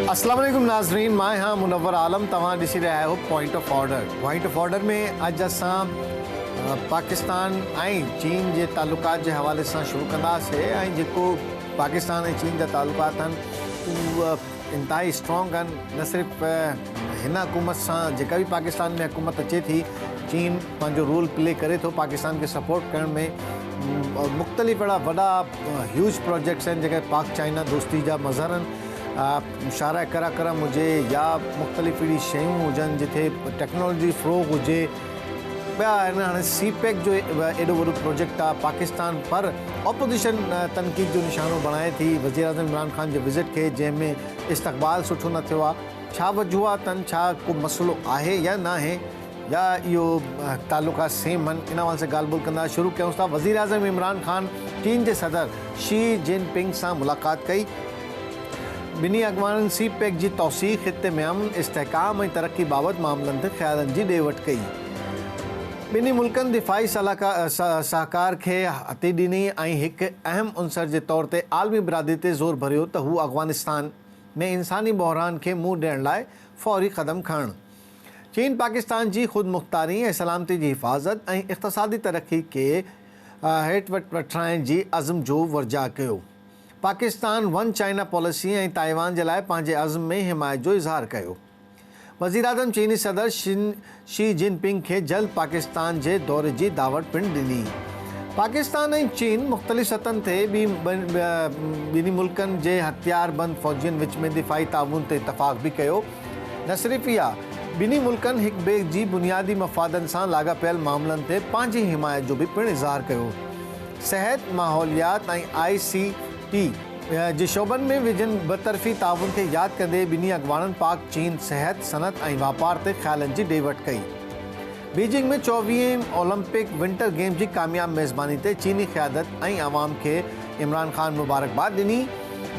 अस्सलाम वालेकुम नाज़रीन, मैं हाँ मुनव्वर आलम। तव्हां ॾिसी रहिया आहियो पॉइंट ऑफ ऑर्डर में अॼु असां पाकिस्तान ऐं चीन जे तालुकात जे हवाले सां शुरू कंदासीं। ऐं जेको पाकिस्तान ऐं चीन जा तालुकात आहिनि उहे इंतहाई स्ट्रॉन्ग आहिनि। न सिर्फ़ु हिन हुकूमत सां जेका बि पाकिस्तान में हुकूमत अचे थी, चीन पंहिंजो रोल प्ले करे थो पाकिस्तान खे सपोर्ट करण में। मुख़्तलिफ़ अहिड़ा वॾा ह्यूज प्रोजेक्ट्स आहिनि जेके पाक चाइना दोस्ती जा मज़हर आहिनि। शारा कराक्रम हुजे या मुख़्तलिफ़ अहिड़ी शयूं हुजनि जिथे टेक्नोलॉजी फ़रोग़ हुजे। ॿिया आहिनि हाणे CPEC जो एॾो वॾो प्रोजेक्ट आहे पाकिस्तान, पर ऑपोजिशन तनक़ीद जो निशानो बणाए थी वज़ीर आज़म इमरान ख़ान जे विज़िट खे, जंहिंमें इस्तक़बाल सुठो न थियो आहे। छा वजूहात अथनि, छा को मसइलो आहे या न आहे, या इहो तालुका सेम आहिनि, इन हवाले से ॻाल्हि ॿोल कंदा। शुरू कयूं था। वज़ीर आज़म इमरान ख़ान चीन जे सदर शी जिनपिंग सां मुलाक़ात कई। ॿिन्ही अॻवाननि CPEC जी तौसीक़, ख़िते में अमन, इस्तेहकाम ऐं तरक़ी बाबति मामलनि ते ख़्यालनि जी ॾे वठि कई। ॿिन्ही मुल्कनि दिफ़ाई सहकार खे हथी ॾिनी ऐं हिकु अहम उनसर जे तौर ते आलमी बिरादरी ते ज़ोर भरियो त हू अफ़गानिस्तान में इंसानी बहरान खे मुंहुं ॾियण लाइ फ़ौरी क़दम खणनि। चीन पाकिस्तान जी ख़ुदमुख़्तारी ऐं सलामती जी हिफ़ाज़त ऐं इक़्तिसादी तरक़ी खे हेठि वठाइण जी अज़म जो वर्जा कयो। पाकिस्तान वन चाइना पॉलिसी ऐं ताइवान जे लाइ पंहिंजे अज़म में हिमायत जो इज़हार कयो। वज़ीर आज़म चीनी सदर शी जिनपिंग खे जल्द पाकिस्तान जे दौरे जी दावत पिणु ॾिनी। पाकिस्तान ऐं चीन मुख़्तलिफ़ सतहनि ते ॿिन्ही मुल्कनि जे हथियारबंद फ़ौजियुनि विच में दिफ़ाई ताउन ते इतफ़ाक़ बि कयो। न सिर्फ़ु इहा, ॿिन्ही मुल्कनि हिक ॿिए जी बुनियादी मफ़ादनि सां लाॻापियल मामलनि ते पंहिंजी हिमायत जो बि पिणु इज़हार कयो। सिहत, माहौलियात ऐं ICT जे शोबनि में विझनि बतरफ़ी ताउन खे यादि कंदे ॿिन्ही अॻवाननि पाक चीन सिहत, सनत ऐं वापार ते ख़्यालनि जी ॾे वठि कई। बीजिंग में 24वीं ओलंपिक विंटर गेम जी कामयाब मेज़बानी ते चीनी क़यादत ऐं अवाम खे इमरान ख़ान मुबारकबाद ॾिनी।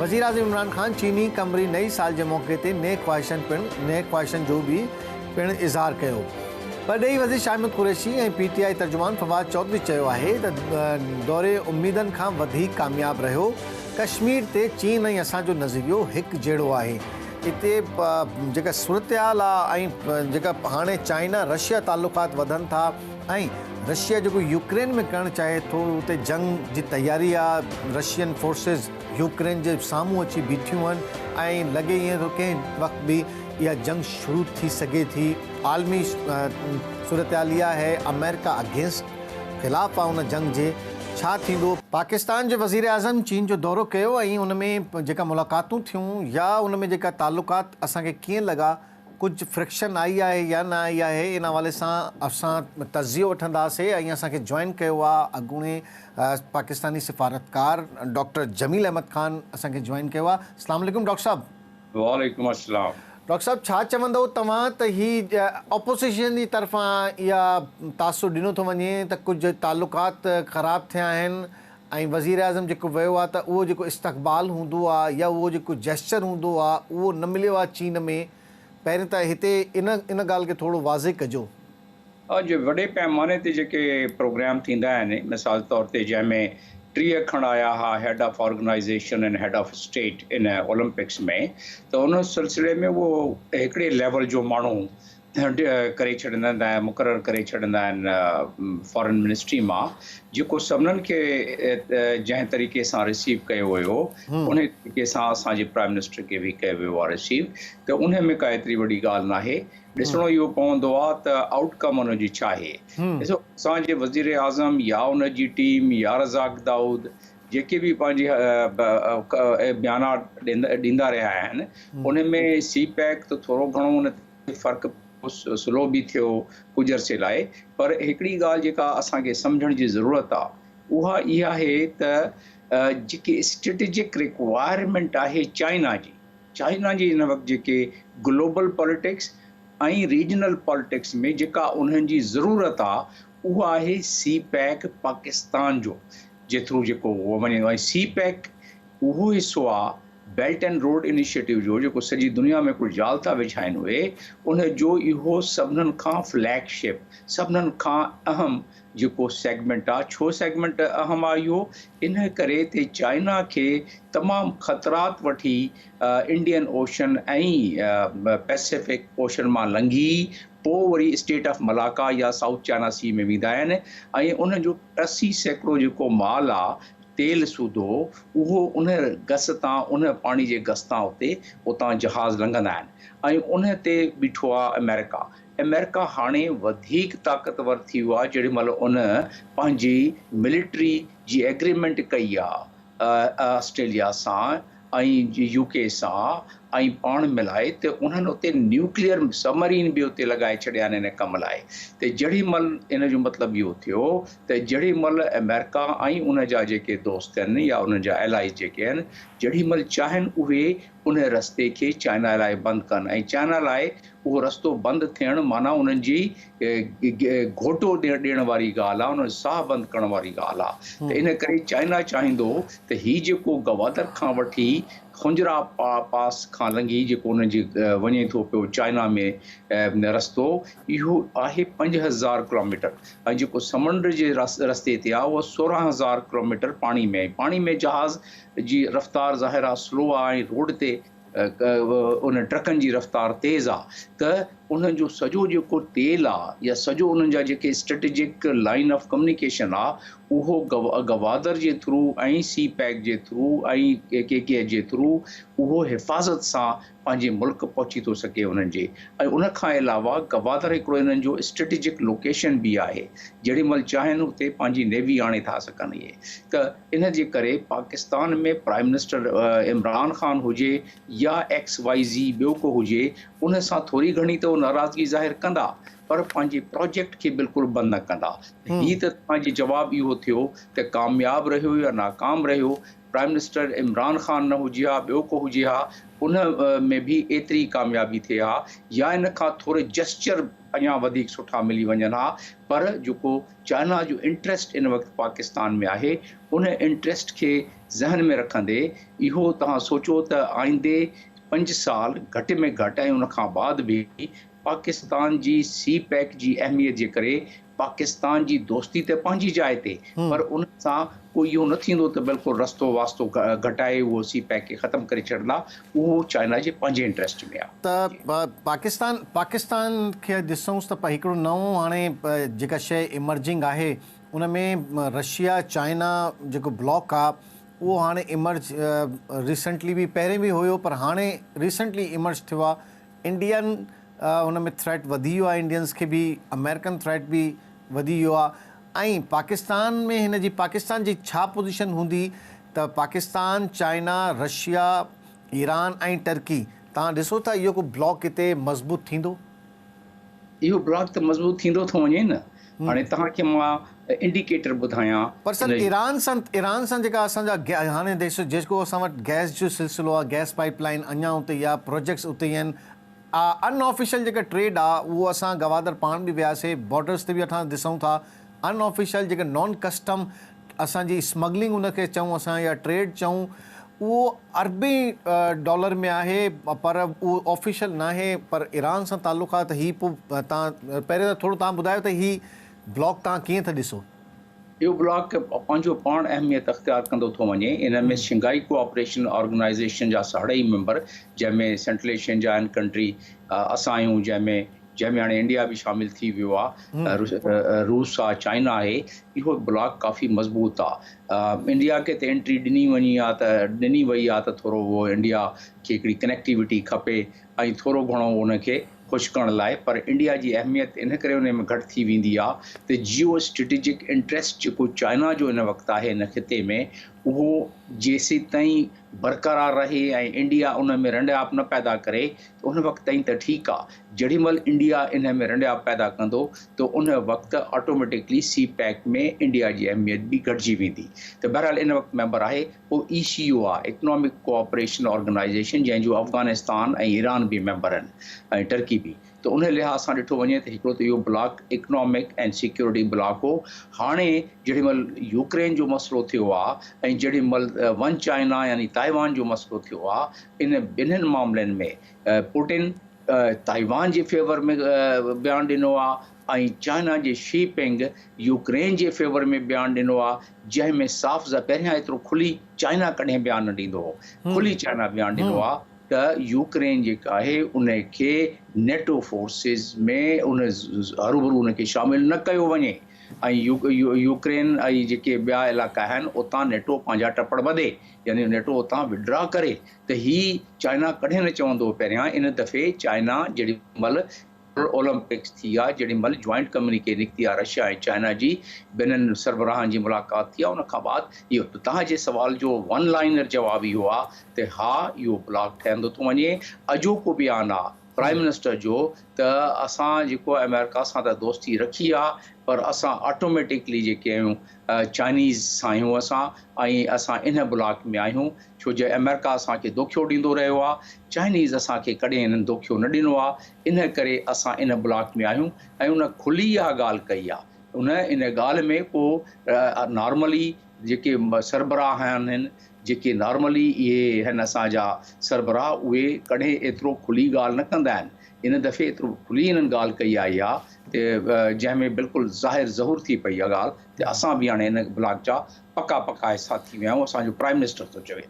वज़ीर आज़म इमरान ख़ान चीनी कमरी नई साल जे मौक़े ते नेक ख़्वाहिशनि जो बि पिणु इज़हार कयो। परॾेही वज़ीर शाह अहमद कुरैशी ऐं PTI तर्जुमान फवाद चौधरी चयो आहे त दौरे उम्मीदनि खां वधीक कामयाब रहियो। कश्मीर ते चीन ऐं असांजो नज़रियो हिकु जहिड़ो आहे। हिते जेका सूरतहाल आहे ऐं जेका हाणे चाइना रशिया तालुकात वधनि था ऐं रशिया जेको यूक्रेन में करणु चाहे थो, उते जंग जी तयारी आहे। रशियन फोर्सिस यूक्रेन जे साम्हूं अची बीठियूं आहिनि ऐं लॻे ईअं थो कंहिं वक़्तु बि इहा जंग शुरू थी सघे थी। आलमी सूरतहाल इहा आहे, अमेरिका अगेंस्ट ख़िलाफ़ु आहे उन जंग जे। छा थींदो? पाकिस्तान जे वज़ीर आज़म चीन जो दौरो कयो ऐं उन में जेका मुलाक़ातूं थियूं या उन में जेका तालुकात असांखे कीअं लॻा, कुझु फ्रिक्शन आई आहे या न आई आहे, इन हवाले सां असां तज़ियो वठंदासीं। ऐं असांखे जॉइन कयो आहे अॻूणे पाकिस्तानी सिफ़ारतकार डॉक्टर जमील अहमद ख़ान असांखे जॉइन कयो आहे। अस्सलाम वालेकुम डॉक्टर साहब। वालेकुम अस्सलाम। डॉक्टर साहब, छा चवंदव तव्हां त ही ऑपोज़िशन जी तरफ़ां इहा तासुर ॾिनो थो वञे त कुझु तालुकात ख़राब थिया आहिनि ऐं वज़ीर आज़म जेको वियो आहे त उहो जेको इस्तक़बाल हूंदो आहे या उहो जेको जेस्चर हूंदो आहे उहो न मिलियो आहे चीन में? पहिरियों त हिते इन ॻाल्हि खे थोरो वाज़े कजो। अॼु वॾे पैमाने ते जेके प्रोग्राम थींदा आहिनि, मिसाल तौर ते जंहिंमें 30 खण आया हुआ head of organisation and head of state in Olympics में, त उन सिलसिले में उहो हिकिड़े लेवल जो माण्हू करे छॾींदा आहिनि, मुक़ररु करे छॾींदा आहिनि फॉरेन मिनिस्ट्री मां, जेको सभिनीनि खे जंहिं तरीक़े सां रिसीव कयो वियो उन तरीक़े सां असांजे प्राइम मिनिस्टर खे बि कयो वियो आहे रिसीव। त उन में का एतिरी वॾी ॻाल्हि न आहे। ॾिसणो इहो पवंदो आहे त आउटकम उनजी छा आहे। ॾिसो, असांजे वज़ीर आज़म या उनजी टीम या रज़ाक दाऊद जेके बि पंहिंजी बयाना ॾींदा रहिया आहिनि, उन में CPEC त थोरो घणो उन ते फ़र्क़ु स्लो बि थियो कुझु अरसे लाइ। पर हिकिड़ी ॻाल्हि जेका असांखे सम्झण जी ज़रूरत आहे उहा इहा आहे त जेकी स्ट्रेटेजिक रिक्वायरमेंट आहे चाइना जी हिन वक़्तु जेके ग्लोबल पॉलिटिक्स ऐं रीजनल पॉलिटिक्स में जेका उन्हनि जी ज़रूरत आहे उहा आहे CPEC पाकिस्तान जो जे थ्रू जेको उहो वञे। CPEC उहो हिसो आहे बेल्ट एंड रोड इनिशिएटिव जो जेको सॼी दुनिया में कुझु जाल था विछाइनि उहे उन जो इहो सभिनीनि खां फ्लैगशिप सभिनीनि खां अहम जेको सेगमेंट आहे। छो सेगमेंट अहम आहे इहो? इन करे ते चाइना खे तमामु ख़तरात वठी इंडियन ओशन ऐं पैसिफिक ओशन मां लंघी पोइ वरी स्टेट ऑफ मलाका या साउथ चाइना सी में वेंदा आहिनि ऐं उन जो 80% जेको माल आहे तेल सूधो उहो उन गस तां उन पाणी जे गस तां उतां जहाज़ लंघंदा आहिनि ऐं उन ते बीठो आहे अमेरिका हाणे वधीक ताक़तवर थी वियो आहे जेॾी महिल उन पंहिंजी मिलिट्री जी एग्रीमेंट कई आहे ऑस्ट्रेलिया सां ऐं यूके सां ऐं पाण मिलाए त उन्हनि उते न्यूक्लियर सबमरीन बि उते लॻाए छॾिया आहिनि इन कम लाइ। त जेॾी महिल इन जो मतिलबु इहो थियो त जेॾी महिल अमेरिका ऐं उन जा जेके दोस्त आहिनि या उन जा एलाइज जेके आहिनि जेॾी महिल चाहिनि उहे उन रस्ते खे चाइना लाइ बंदि कनि ऐं चाइना लाइ उहो रस्तो बंदि थियणु माना उन्हनि जी घोटो ॾियण वारी ॻाल्हि आहे, उन्हनि साह बंदि करण वारी ॻाल्हि आहे। त इन करे चाइना चाहींदो त हीउ जेको गवादर खां वठी खुंजरा पास खां लंघी जेको उनजी वञे थो पियो चाइना में रस्तो इहो आहे 5000 किलोमीटर ऐं जेको समुंड जे रस्ते ते आहे उहो 16000 किलोमीटर पाणी में जहाज़ जी रफ़्तार ज़ाहिर आहे स्लो आहे ऐं रोड ते उन ट्रकनि जी रफ़्तार तेज़ आहे त उन्हनि जो सॼो जेको तेल आहे या सॼो उन्हनि जा जेके स्ट्रेटेजिक लाइन ऑफ कम्युनिकेशन आहे उहो गवादर जे थ्रू ऐं सी पैक जे थ्रू ऐं के जे थ्रू उहो हिफ़ाज़त सां पंहिंजे मुल्क पहुची थो सघे उन्हनि जे। ऐं उन खां अलावा गवादर हिकिड़ो इन्हनि जो स्ट्रेटेजिक लोकेशन बि आहे जेॾी महिल चाहिनि उते पंहिंजी नेवी आणे था सघनि इहे। त इन जे करे पाकिस्तान में प्राइम मिनिस्टर इमरान ख़ान हुजे या XYZ ॿियो को हुजे उन सां थोरी घणी त नाराज़गी ज़ाहिर कंदा पर पंहिंजे प्रोजेक्ट खे बिल्कुलु बंदि न कंदा। हीअ त पंहिंजो जवाबु इहो थियो त कामयाबु रहियो या नाकाम रहियो प्राइम मिनिस्टर इमरान ख़ान न हुजे हा ॿियो को हुजे हा उन में बि एतिरी कामयाबी थिए हा या इन खां थोरे जेस्चर अञा वधीक सुठा मिली वञनि हा पर जेको चाइना जो इंट्रस्ट इन वक़्तु पाकिस्तान में आहे उन इंट्रस्ट खे ज़हन में रखंदे इहो तव्हां सोचो त आईंदे 5 साल घटि में घटि ऐं उनखां बाद बि पाकिस्तान जी सी पैक जी अहमियत जे करे पाकिस्तान जी दोस्ती त पंहिंजी जाइ ते पर उन सां कोई इहो न थींदो त बिल्कुलु रस्तो वास्तो घटाए उहो सी पैक खे ख़तमु करे छॾंदा उहो चाइना जे पंहिंजे इंट्रस्ट में आहे। त पाकिस्तान खे ॾिसूंसि त हिकिड़ो नओं हाणे जेका शइ इमर्जिंग आहे उन में रशिया चाइना जेको ब्लॉक आहे उहो हाणे इमर्ज रिसेंटली बि पहिरें बि हुयो पर हाणे रिसेंटली इमर्ज थियो आहे। इंडियन हुन में थ्रेट वधी वियो आहे इंडियंस खे बि अमेरिकन थ्रेट बि वधी वियो आहे ऐं पाकिस्तान में हिन जी पाकिस्तान जी छा पोज़ीशन हूंदी त पाकिस्तान चाइना रशिया ईरान ऐं टर्की तव्हां ॾिसो था इहो को ब्लॉक हिते मज़बूत थींदो? इहो ब्लॉक त मज़बूत थींदो थो वञे न। हाणे तव्हांखे मां इंडिकेटर ॿुधायां पर सर ईरान सां जेका असांजा हाणे जेको असां वटि गैस जो सिलसिलो आहे गैस पाइपलाइन अञा उते या प्रोजेक्ट्स उते ई आहिनि अनऑफिशियल जेका ट्रेड आहे उहो असां गवादर पाण बि वियासीं बॉर्डर्स ते बि असां ॾिसूं था अनऑफिशियल जेका नॉन कस्टम असांजी स्मगलिंग उनखे चऊं असां या ट्रेड चऊं उहो $अरबी में आहे पर उहो ऑफिशियल न आहे पर ईरान सां तालुक़ आहे त हीअ पोइ तव्हां पहिरियों त थोरो तव्हां ॿुधायो त हीअ ब्लॉक तव्हां कीअं था ॾिसो? इहो ब्लॉक पंहिंजो पाण अहमियत अख़्तियार कंदो थो वञे। इन में शिंघाई कोऑपरेशन ऑर्गेनाइज़ेशन जा 2.5 मेंबर जंहिंमें सेंट्रल एशियन जा आहिनि कंट्री असां आहियूं जंहिंमें हाणे इंडिया बि शामिल थी वियो आहे रूस आहे चाइना आहे इहो ब्लॉक काफ़ी मज़बूत आहे। इंडिया खे त एंट्री ॾिनी वई आहे त थोरो उहो इंडिया खे हिकिड़ी कनेक्टिविटी खपे ऐं थोरो घणो उनखे ख़ुशि करण लाइ पर इंडिया जी अहमियत इन करे उन में घटि थी वेंदी आहे त जियो स्ट्रेटेजिक इंट्रस्ट जेको चाइना जो इन वक़्तु आहे हिन ख़िते में उहो जेसीं ताईं बरक़रार रहे ऐं इंडिया उन में रंडियाप न पैदा करे त उन वक़्तु ताईं त ठीकु आहे। जेॾी महिल इंडिया इन में रंडियाप पैदा कंदो त उन वक़्तु ऑटोमेटिकली सी पैक में इंडिया जी अहमियत बि घटिजी वेंदी। त बहरहाल इन वक़्तु मेंबर आहे पोइ ECO आहे इकनॉमिक कोऑपरेशन ऑर्गेनाइज़ेशन जंहिंजो अफ़गानिस्तान ऐं ईरान बि मेंबर आहिनि ऐं टर्की बि। त त उन लिहाज़ सां ॾिठो वञे त हिकिड़ो त इहो ब्लॉक इकनॉमिक ऐं सिक्योरिटी ब्लॉक हो। हाणे जेॾीमहिल यूक्रेन जो मसइलो थियो आहे ऐं जेॾीमहिल वन चाइना यानी ताइवान जो मसइलो थियो आहे, इन ॿिन्हिनि मामलनि में पुटिन ताइवान जे फेवर में बयानु ॾिनो आहे ऐं China J she ping Ukraine J favour में बयानु ॾिनो आहे, जंहिंमें साफ़ पहिरियां एतिरो खुली चाइना कॾहिं बयानु न ॾींदो हो, खुली चाइना बयानु ॾिनो आहे त यूक्रेन जेका आहे उन खे नेटो फोर्सिस में उन हरूभरू उन खे शामिलु न कयो वञे ऐं यूक्रेन ऐं जेके ॿिया इलाइक़ा आहिनि उतां नेटो पंहिंजा टपड़ वधे, यानी नेटो उतां विड्रॉ करे। त ही चाइना कॾहिं न चवंदो पहिरियां। इन दफ़े चाइना जेॾीमहिल ओलंपिक्स थी आहे, जेॾीमहिल जॉइंट कम्युनिके निकिती आहे रशिया ऐं चाइना जी, ॿिन्हिनि सरबराहनि जी मुलाक़ात थी आहे, उन खां बाद इहो तव्हांजे सवाल जो वन लाइनर जवाबु इहो आहे त हा इहो ब्लॉक ठहंदो थो वञे। अॼोको बयानु आहे प्राइम मिनिस्टर जो त असां जेको अमेरिका सां त दोस्ती रखी आहे, पर असां ऑटोमेटिकली जेके आहियूं चाइनीज़ सां आहियूं असां इन ब्लॉक में आहियूं, छो जो अमेरिका असांखे दोखियो ॾींदो रहियो आहे, चाइनीज़ असांखे कॾहिं इन्हनि दोखियो न ॾिनो आहे, इन करे असां इन ब्लॉक में आहियूं। ऐं उन खुली इहा ॻाल्हि कई आहे। इन ॻाल्हि में को नॉर्मली जेके सरबराह आहिनि, जेके नॉर्मली इहे आहिनि असांजा सरबराह, उहे कॾहिं एतिरो खुली ॻाल्हि न कंदा आहिनि। इन दफ़े एतिरो खुली इन्हनि ॻाल्हि कई आई आहे त जंहिंमें बिल्कुलु ज़ाहिर ज़हूर थी पई आहे ॻाल्हि त असां बि हाणे इन ब्लॉक जा पका हिसा थी विया आहियूं, असांजो प्राइम मिनिस्टर थो चवे।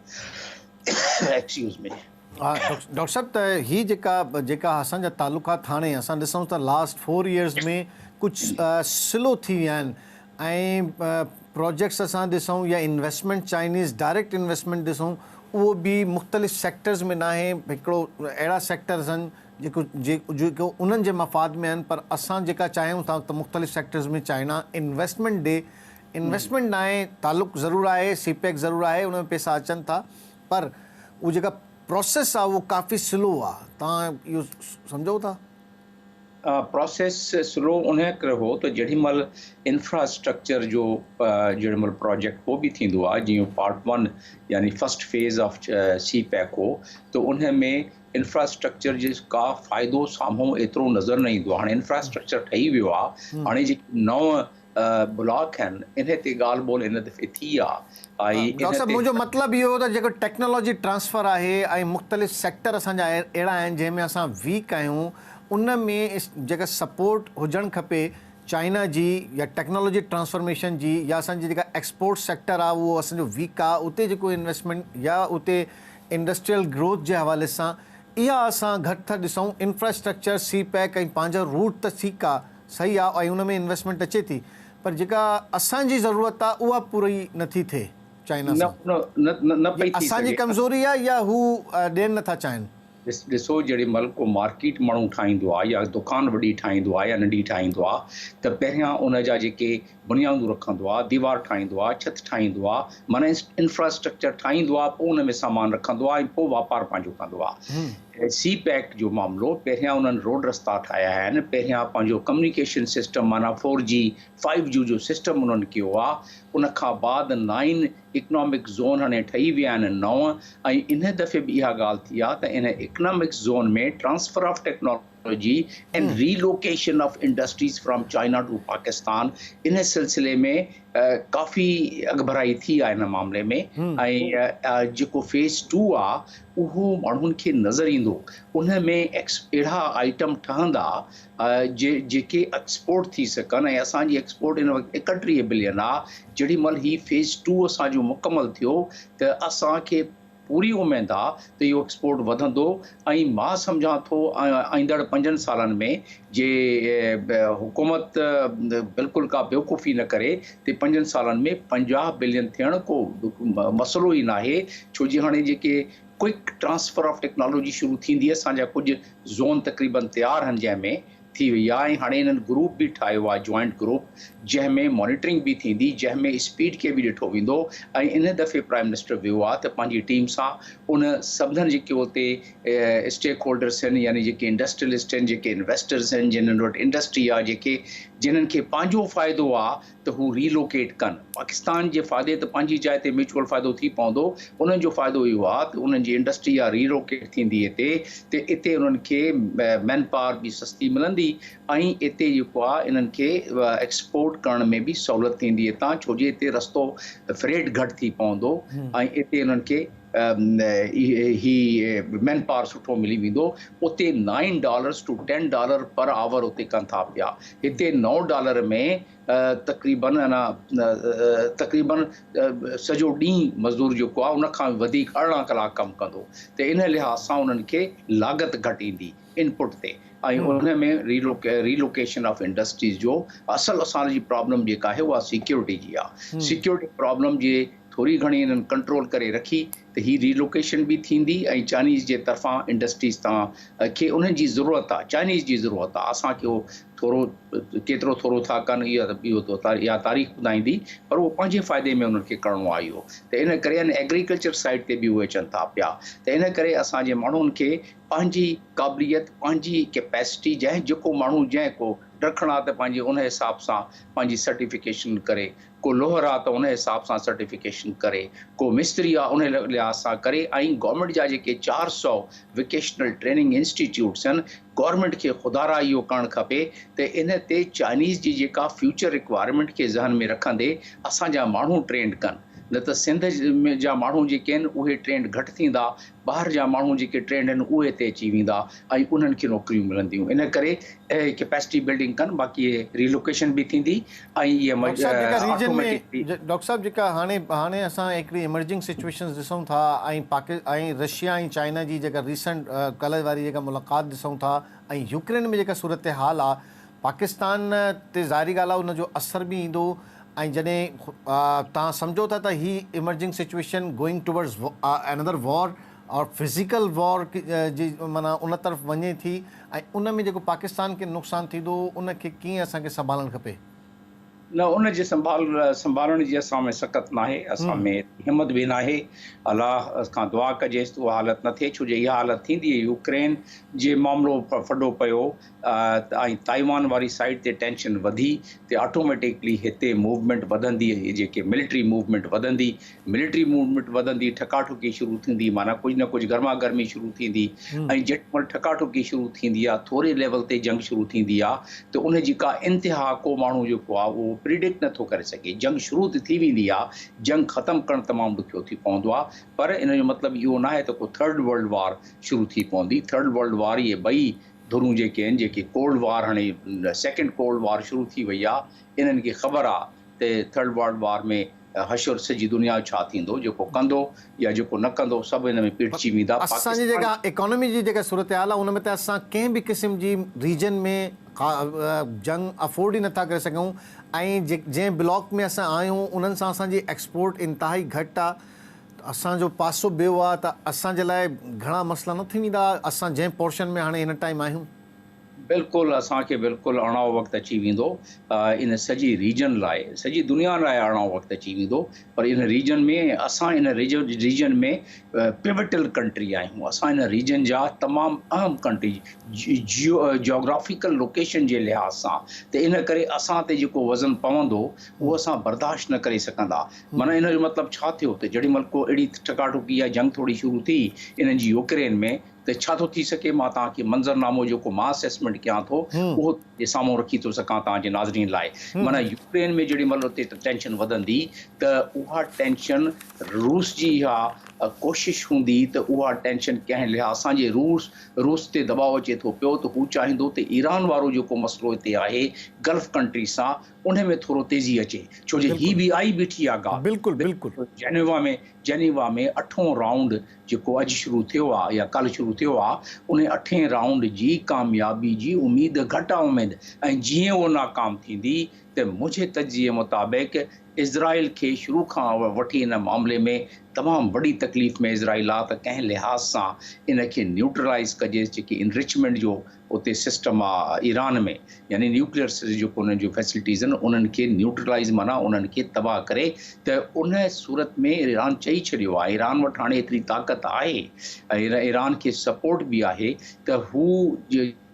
Excuse me. डॉक्टर साहब, त ही जेका असांजा तालुकात हाणे असां ॾिसूं था लास्ट 4 years में कुझु स्लो थी विया आहिनि ऐं प्रोजेक्ट्स असां ॾिसूं या इन्वेस्टमेंट चाइनीज़ डायरेक्ट इन्वेस्टमेंट ॾिसूं, उहो बि मुख़्तलिफ़ सेक्टर्स में न आहे। हिकिड़ो अहिड़ा सेक्टर्स आहिनि जेको उन्हनि जे मफ़ाद में आहिनि, पर असां जेका चाहियूं था त मुख़्तलिफ़ सेक्टर्स में चाइना इन्वेस्टमेंट ॾे। इन्वेस्टमेंट न आहे, तालुक़ ज़रूरु आहे, सीपेक ज़रूरु आहे, उन में पैसा अचनि था, पर उहो जेका प्रोसेस आहे उहो काफ़ी स्लो आहे। तव्हां इहो सम्झो था? प्रोसेस स्लो उन करे हो त जेॾीमहिल इंफ्रास्ट्रक्चर जो जेॾीमहिल प्रोजेक्ट को बि थींदो आहे, जीअं पार्ट 1 यानी first phase of CPEC हो, त उन में इंफ्रास्ट्रक्चर जे का फ़ाइदो साम्हूं एतिरो नज़र न ईंदो आहे। हाणे इंफ्रास्ट्रक्चर ठही वियो आहे, हाणे जेके नव ब्लॉक आहिनि इन ते ॻाल्हि ॿोल इन दफ़े थी आहे। डॉक्टर साहब, मुंहिंजो मतिलबु इहो त जेको टेक्नोलॉजी ट्रांसफ़र आहे ऐं मुख़्तलिफ़ सेक्टर असांजा अहिड़ा आहिनि जंहिंमें असां वीक आहियूं, उन में जेका सपोर्ट हुजणु खपे चाइना जी या टेक्नोलॉजी ट्रांसफॉर्मेशन जी, या असांजी जेका एक्सपोर्ट सेक्टर आहे उहो असांजो वीक आहे, उते जेको इन्वेस्टमेंट या उते इंडस्ट्रियल ग्रोथ जे हवाले सां इहा असां घटि था ॾिसूं। इंफ्रास्ट्रक्चर सी पैक ऐं पंहिंजो रूट त ठीकु आहे, सही आहे, ऐं उन में इन्वेस्टमेंट अचे थी, पर जेका असांजी ज़रूरत आहे उहा पूरी नथी थिए चाइना सां। असांजी कमज़ोरी आहे या हू ॾियणु नथा चाहिनि? ॾिसो, जेॾीमहिल को मार्केट माण्हू ठाहींदो आहे या दुकान वॾी ठाहींदो आहे या नंढी ठाहींदो आहे, त पहिरियां उन जा जेके बुनियादूं रखंदो आहे, दीवार ठाहींदो आहे, छित ठाहींदो आहे, माना इंफ्रास्ट्रक्चर ठाहींदो आहे, पोइ उन में सामान रखंदो आहे ऐं पोइ वापारु पंहिंजो कंदो आहे। सी पैक जो मामिलो, पहिरियां उन्हनि रोड रस्ता ठाहिया आहिनि, पहिरियां पंहिंजो कम्युनिकेशन सिस्टम माना 4G 5G जो सिस्टम उन्हनि कयो आहे, उन खां बाद 9 इकनॉमिक ज़ोन हाणे ठही विया आहिनि 9, ऐं इन दफ़े बि इहा ॻाल्हि थी आहे त इन इकनॉमिक ज़ोन में transfer of technology and relocation of industries from China to Pakistan, इन सिलसिले में काफ़ी अॻभराई थी आहे इन मामले में। ऐं जेको फेज़ 2 आहे उहो माण्हुनि खे नज़र ईंदो, उन में अहिड़ा आइटम ठहंदा जेके एक्सपोर्ट थी सघनि, ऐं असांजी एक्सपोर्ट इन वक़्तु 31 बिलियन आहे। जेॾीमहिल ही फेज़ 2 असांजो मुकमल थियो त असांखे पूरी उमेद आहे त इहो एक्सपोर्ट वधंदो, ऐं मां सम्झां थो ईंदड़ 5 सालनि में जे हुकूमत बिल्कुलु का बेवकूफ़ी न करे त 5 सालनि में 50 बिलियन थियण को मसइलो ई न आहे, छो जी हाणे जेके क्विक ट्रांसफर ऑफ टेक्नोलॉजी शुरू थींदी, असांजा कुझु ज़ोन तक़रीबन तयारु आहिनि जंहिंमें थी वई आहे ऐं हाणे इन्हनि ग्रुप बि ठाहियो आहे जॉइंट ग्रुप जंहिंमें मॉनिटरिंग बि थींदी जंहिंमें स्पीड खे बि ॾिठो वेंदो ऐं इन दफ़े प्राइम मिनिस्टर वियो आहे त पंहिंजी टीम सां उन सभिनीनि जेके उते स्टेक होल्डर्स आहिनि यानी जेके इंडस्ट्रियलिस्ट आहिनि जेके इन्वेस्टर्स आहिनि जिन्हनि वटि इंडस्ट्री आहे जेके जिन्हनि खे पंहिंजो फ़ाइदो आहे त हू रीलोकेट कनि पाकिस्तान जे फ़ाइदे त पंहिंजी जाइ ते म्यूचुअल फ़ाइदो थी पवंदो उन्हनि जो फ़ाइदो इहो आहे त उन्हनि जी इंडस्ट्री आहे रीलोकेट थींदी हिते त इते उन्हनि खे मैन पावर बि सस्ती मिलंदी ऐं इते जेको आहे इन्हनि खे एक्सपोर्ट करण में बि सहूलियत थींदी हितां छो जो हिते रस्तो फ्रेट घटि थी पवंदो ऐं इते उन्हनि खे ही मैन पावर सुठो मिली वेंदो उते $9 to $10 पर आवर उते कनि था पिया हिते $9 में तक़रीबन तक़रीबन सॼो ॾींहुं मज़दूर जेको आहे उनखां वधीक 18 कलाक कमु कंदो त इन लिहाज़ सां उन्हनि खे लागत घटि ईंदी इनपुट ते ऐं उन में रीलोकेशन ऑफ इंडस्ट्रीज़ जो असल असांजी प्रॉब्लम जेका आहे उहा सिक्योरिटी जी आहे सिक्योरिटी प्रॉब्लम जे थोरी घणी इन्हनि कंट्रोल करे रखी त ही रीलोकेशन बि थींदी ऐं चाइनीज़ जे तरफ़ां इंडस्ट्रीज़ तां खे उन्हनि जी ज़रूरत आहे चाइनीज़ जी ज़रूरत आहे असांखे उहो थोरो केतिरो थोरो था कनि इहा तारीख़ ॿुधाईंदी पर उहो पंहिंजे फ़ाइदे में उन्हनि खे करिणो आहे इहो त इन करे एग्रीकल्चर साइड ते बि उहे अचनि था पिया त इन करे असांजे माण्हुनि खे पंहिंजी क़ाबिलियत पंहिंजी कैपेसिटी जंहिं जेको माण्हू जंहिं को रखणु आहे त पंहिंजे उन हिसाब सां पंहिंजी सर्टिफिकेशन करे को लोहर आहे त उन हिसाब सां सर्टिफिकेशन करे को मिस्त्री आहे उन लिहाज़ सां करे ऐं गवर्नमेंट जा जेके 400 वोकेशनल ट्रेनिंग इंस्टीट्यूट्स आहिनि गवर्नमेंट खे खुदारा इहो करणु खपे त इन ते चाइनीज़ जी जेका फ्यूचर रिक्वायरमेंट खे ज़हन में रखंदे असांजा माण्हू ट्रेंड कनि न त सिंध में जा माण्हू जेके आहिनि उहे ट्रेंड घटि थींदा ॿाहिरि जा माण्हू जेके ट्रेंड आहिनि उहे हिते अची वेंदा ऐं उन्हनि खे नौकरियूं मिलंदियूं इन करे कैपेसिटी बिल्डिंग कनि बाक़ी रिलोकेशन बि थींदी ऐं इहे डॉक्टर साहब जेका हाणे असां हिकिड़ी इमर्जिंग सिचुएशन्स ॾिसूं था ऐं रशिया ऐं चाइना जी जेका रीसेंट कल्ह वारी जेका मुलाक़ात ॾिसूं था ऐं यूक्रेन में जेका सूरत हाल आहे पाकिस्तान ते ज़ाहिरी ॻाल्हि आहे उनजो असर बि ईंदो ऐं जॾहिं तव्हां सम्झो था त ही emerging situation going towards another war और फिज़िकल वॉर जी माना उन तरफ़ वञे थी ऐं उन में जेको पाकिस्तान खे नुक़सानु थींदो उन खे कीअं असांखे संभालणु खपे न उन जे संभालण जी असां में सख़्त नाहे असां में हिमत बि नाहे अलाह खां दुआ कजेसि त उहा हालत न थिए छो जो इहा हालत थींदी यूक्रेन जे मामिलो फॾो पियो ऐं ताइवान वारी साइड ते टेंशन वधी त ऑटोमेटिकली हिते मूवमेंट वधंदी जेके मिलिट्री मूवमेंट वधंदी ठकाठुकी शुरू थींदी माना कुझु न कुझु गर्मा गर्मी शुरू थींदी ऐं जेॾीमहिल ठकाठुकी शुरू थींदी आहे थोरे लेवल ते जंग शुरू थींदी आहे त उन जी का इंतिहा को माण्हू जेको आहे उहो प्रिडिक्ट नथो करे सघे जंग शुरू थी वेंदी आहे जंग ख़तमु करणु तमामु ॾुखियो थी पवंदो आहे पर इन जो मतिलबु इहो न आहे त को थर्ड वर्ल्ड वार शुरू थी पवंदी थर्ड वर्ल्ड वार इहे ॿई धुरूं जेके आहिनि जेके कोल्ड वार हाणे सेकेंड कोल्ड वार शुरू थी वई आहे इन्हनि खे ख़बर आहे त थर्ड वर्ल्ड वार में हशर सॼी दुनिया छा थींदो जेको कंदो या जेको न कंदो सभु हिन में पिटिजी वेंदा असांजी जेका इकोनॉमी जी जेका सूरत हाल आहे उन में त असां कंहिं बि क़िस्म जी रीजन में जंग अफोर्ड ई नथा करे सघूं ऐं जंहिं ब्लॉक में असां आहियूं उन्हनि सां असांजी एक्सपोर्ट इंतिहाई घटि आहे असांजो पासो ॿियो आहे त असांजे लाइ घणा मसइला न थी वेंदा असां जंहिं पोर्शन में हाणे हिन टाइम आहियूं बिल्कुलु असांखे बिल्कुलु अरिड़हं वक़्तु अची वेंदो इन सॼी रीजन लाइ सॼी दुनिया लाइ अरिड़हं वक़्तु अची वेंदो पर इन रीजन में असां इन रीजन में पिवटल कंट्री आहियूं असां इन रीजन जा तमामु अहम कंट्री जियोग्राफिकल लोकेशन जे लिहाज़ सां त इन करे असां ते जेको वज़न पवंदो उहो असां बर्दाश्त न करे सघंदा माना इन जो मतिलबु छा थियो त जेॾीमहिल को अहिड़ी ठकाठुकी या जंग थोरी शुरू थी इन्हनि जी यूक्रेन में त छा थो थी सघे मां तव्हांखे मंज़रनामो जेको मां असेसमेंट कयां थो उहो जे साम्हूं रखी थो सघां तव्हांजे नाज़रीन लाइ माना यूक्रेन में जेॾीमहिल उते टेंशन वधंदी त उहा टेंशन रूस जी इहा कोशिशि हूंदी त उहा टेंशन कंहिं लिहाज़ सां जे रूस ते दबाव अचे थो पियो त हू चाहींदो त ईरान वारो जेको मसइलो हिते आहे गल्फ कंट्री सां उन में थोरो तेज़ी अचे छो जो ही बि आई बीठी आहे ॻाल्हि बिल्कुलु जेनेवा में 8हों राउंड जेको अॼु शुरू थियो आहे या कल्ह शुरू थियो आहे उन 8हें राउंड जी कामयाबी जी उमेद घटि आहे उमेद ऐं जीअं उहो नाकाम थींदी त मुंहिंजे तजिए मुताबिक़ इज़राइल खे शुरू खां वठी इन मामले में तमामु वॾी तकलीफ़ में इज़राइल आहे त कंहिं लिहाज़ सां इन खे न्यूट्रलाइज़ कजे। जेकी इनरिचमेंट जो उते सिस्टम आहे ईरान में, यानी न्यूक्लियर जेको उन्हनि जूं फैसिलिटीज़ आहिनि उन्हनि खे न्यूट्रलाइज़ माना उन्हनि खे तबाह करे। त उन सूरत में ईरान चई छॾियो आहे, ईरान वटि हाणे एतिरी ताक़त आहे ऐं ईरान खे सपोर्ट बि आहे त हू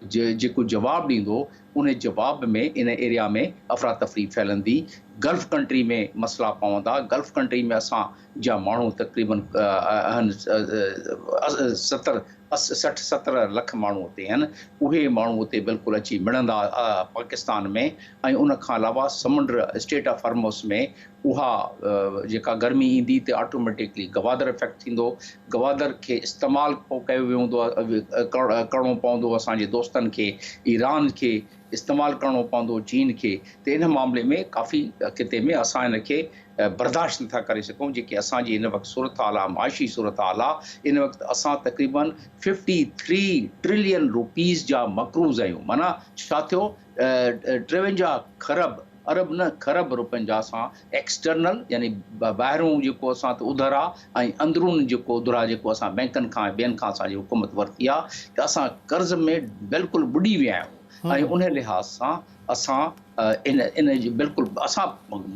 जेको जवाबु ॾींदो उन जवाब में इन एरिया में अफ़रा तफ़री फैलंदी। गल्फ़ कंट्री में मसला पवंदा। गल्फ़ कंट्री में असां जा माण्हू तक़रीबन 60-70 लख माण्हू उते आहिनि। उहे माण्हू उते बिल्कुलु अची मिलंदा पाकिस्तान में। ऐं उन खां अलावा समुंड स्टेट ऑफ हॉर्मुज़ में उहा जेका गर्मी ईंदी त ऑटोमेटिकली गवादर इफेक्ट थींदो। गवादर खे इस्तेमालु पोइ कयो वेंदो आहे, करिणो पवंदो असांजे दोस्तनि खे, ईरान खे इस्तेमालु करिणो पवंदो, चीन खे। त इन मामले में काफ़ी किते में असां इन खे बर्दाश्त नथा करे सघूं। जेके असांजी हिन वक़्तु सूरत हाल आहे, माशी सूरत हाल आहे, इन वक़्तु असां तक़रीबन 53 ट्रिलियन रुपीज़ जा मक़रूज़ आहियूं। माना छा थियो, 53 खरब अरब न खरब रुपयनि जा असां एक्सटर्नल यानी ॿाहिरों जेको असां त उधर आहे ऐं अंदरून जेको उधर आहे जेको असां बैंकनि खां ॿियनि खां असांजी हुकूमत वरिती आहे, त असां कर्ज़ में बिल्कुलु बुॾी विया आहियूं। ऐं उन लिहाज़ सां असां इन जी बिल्कुलु असां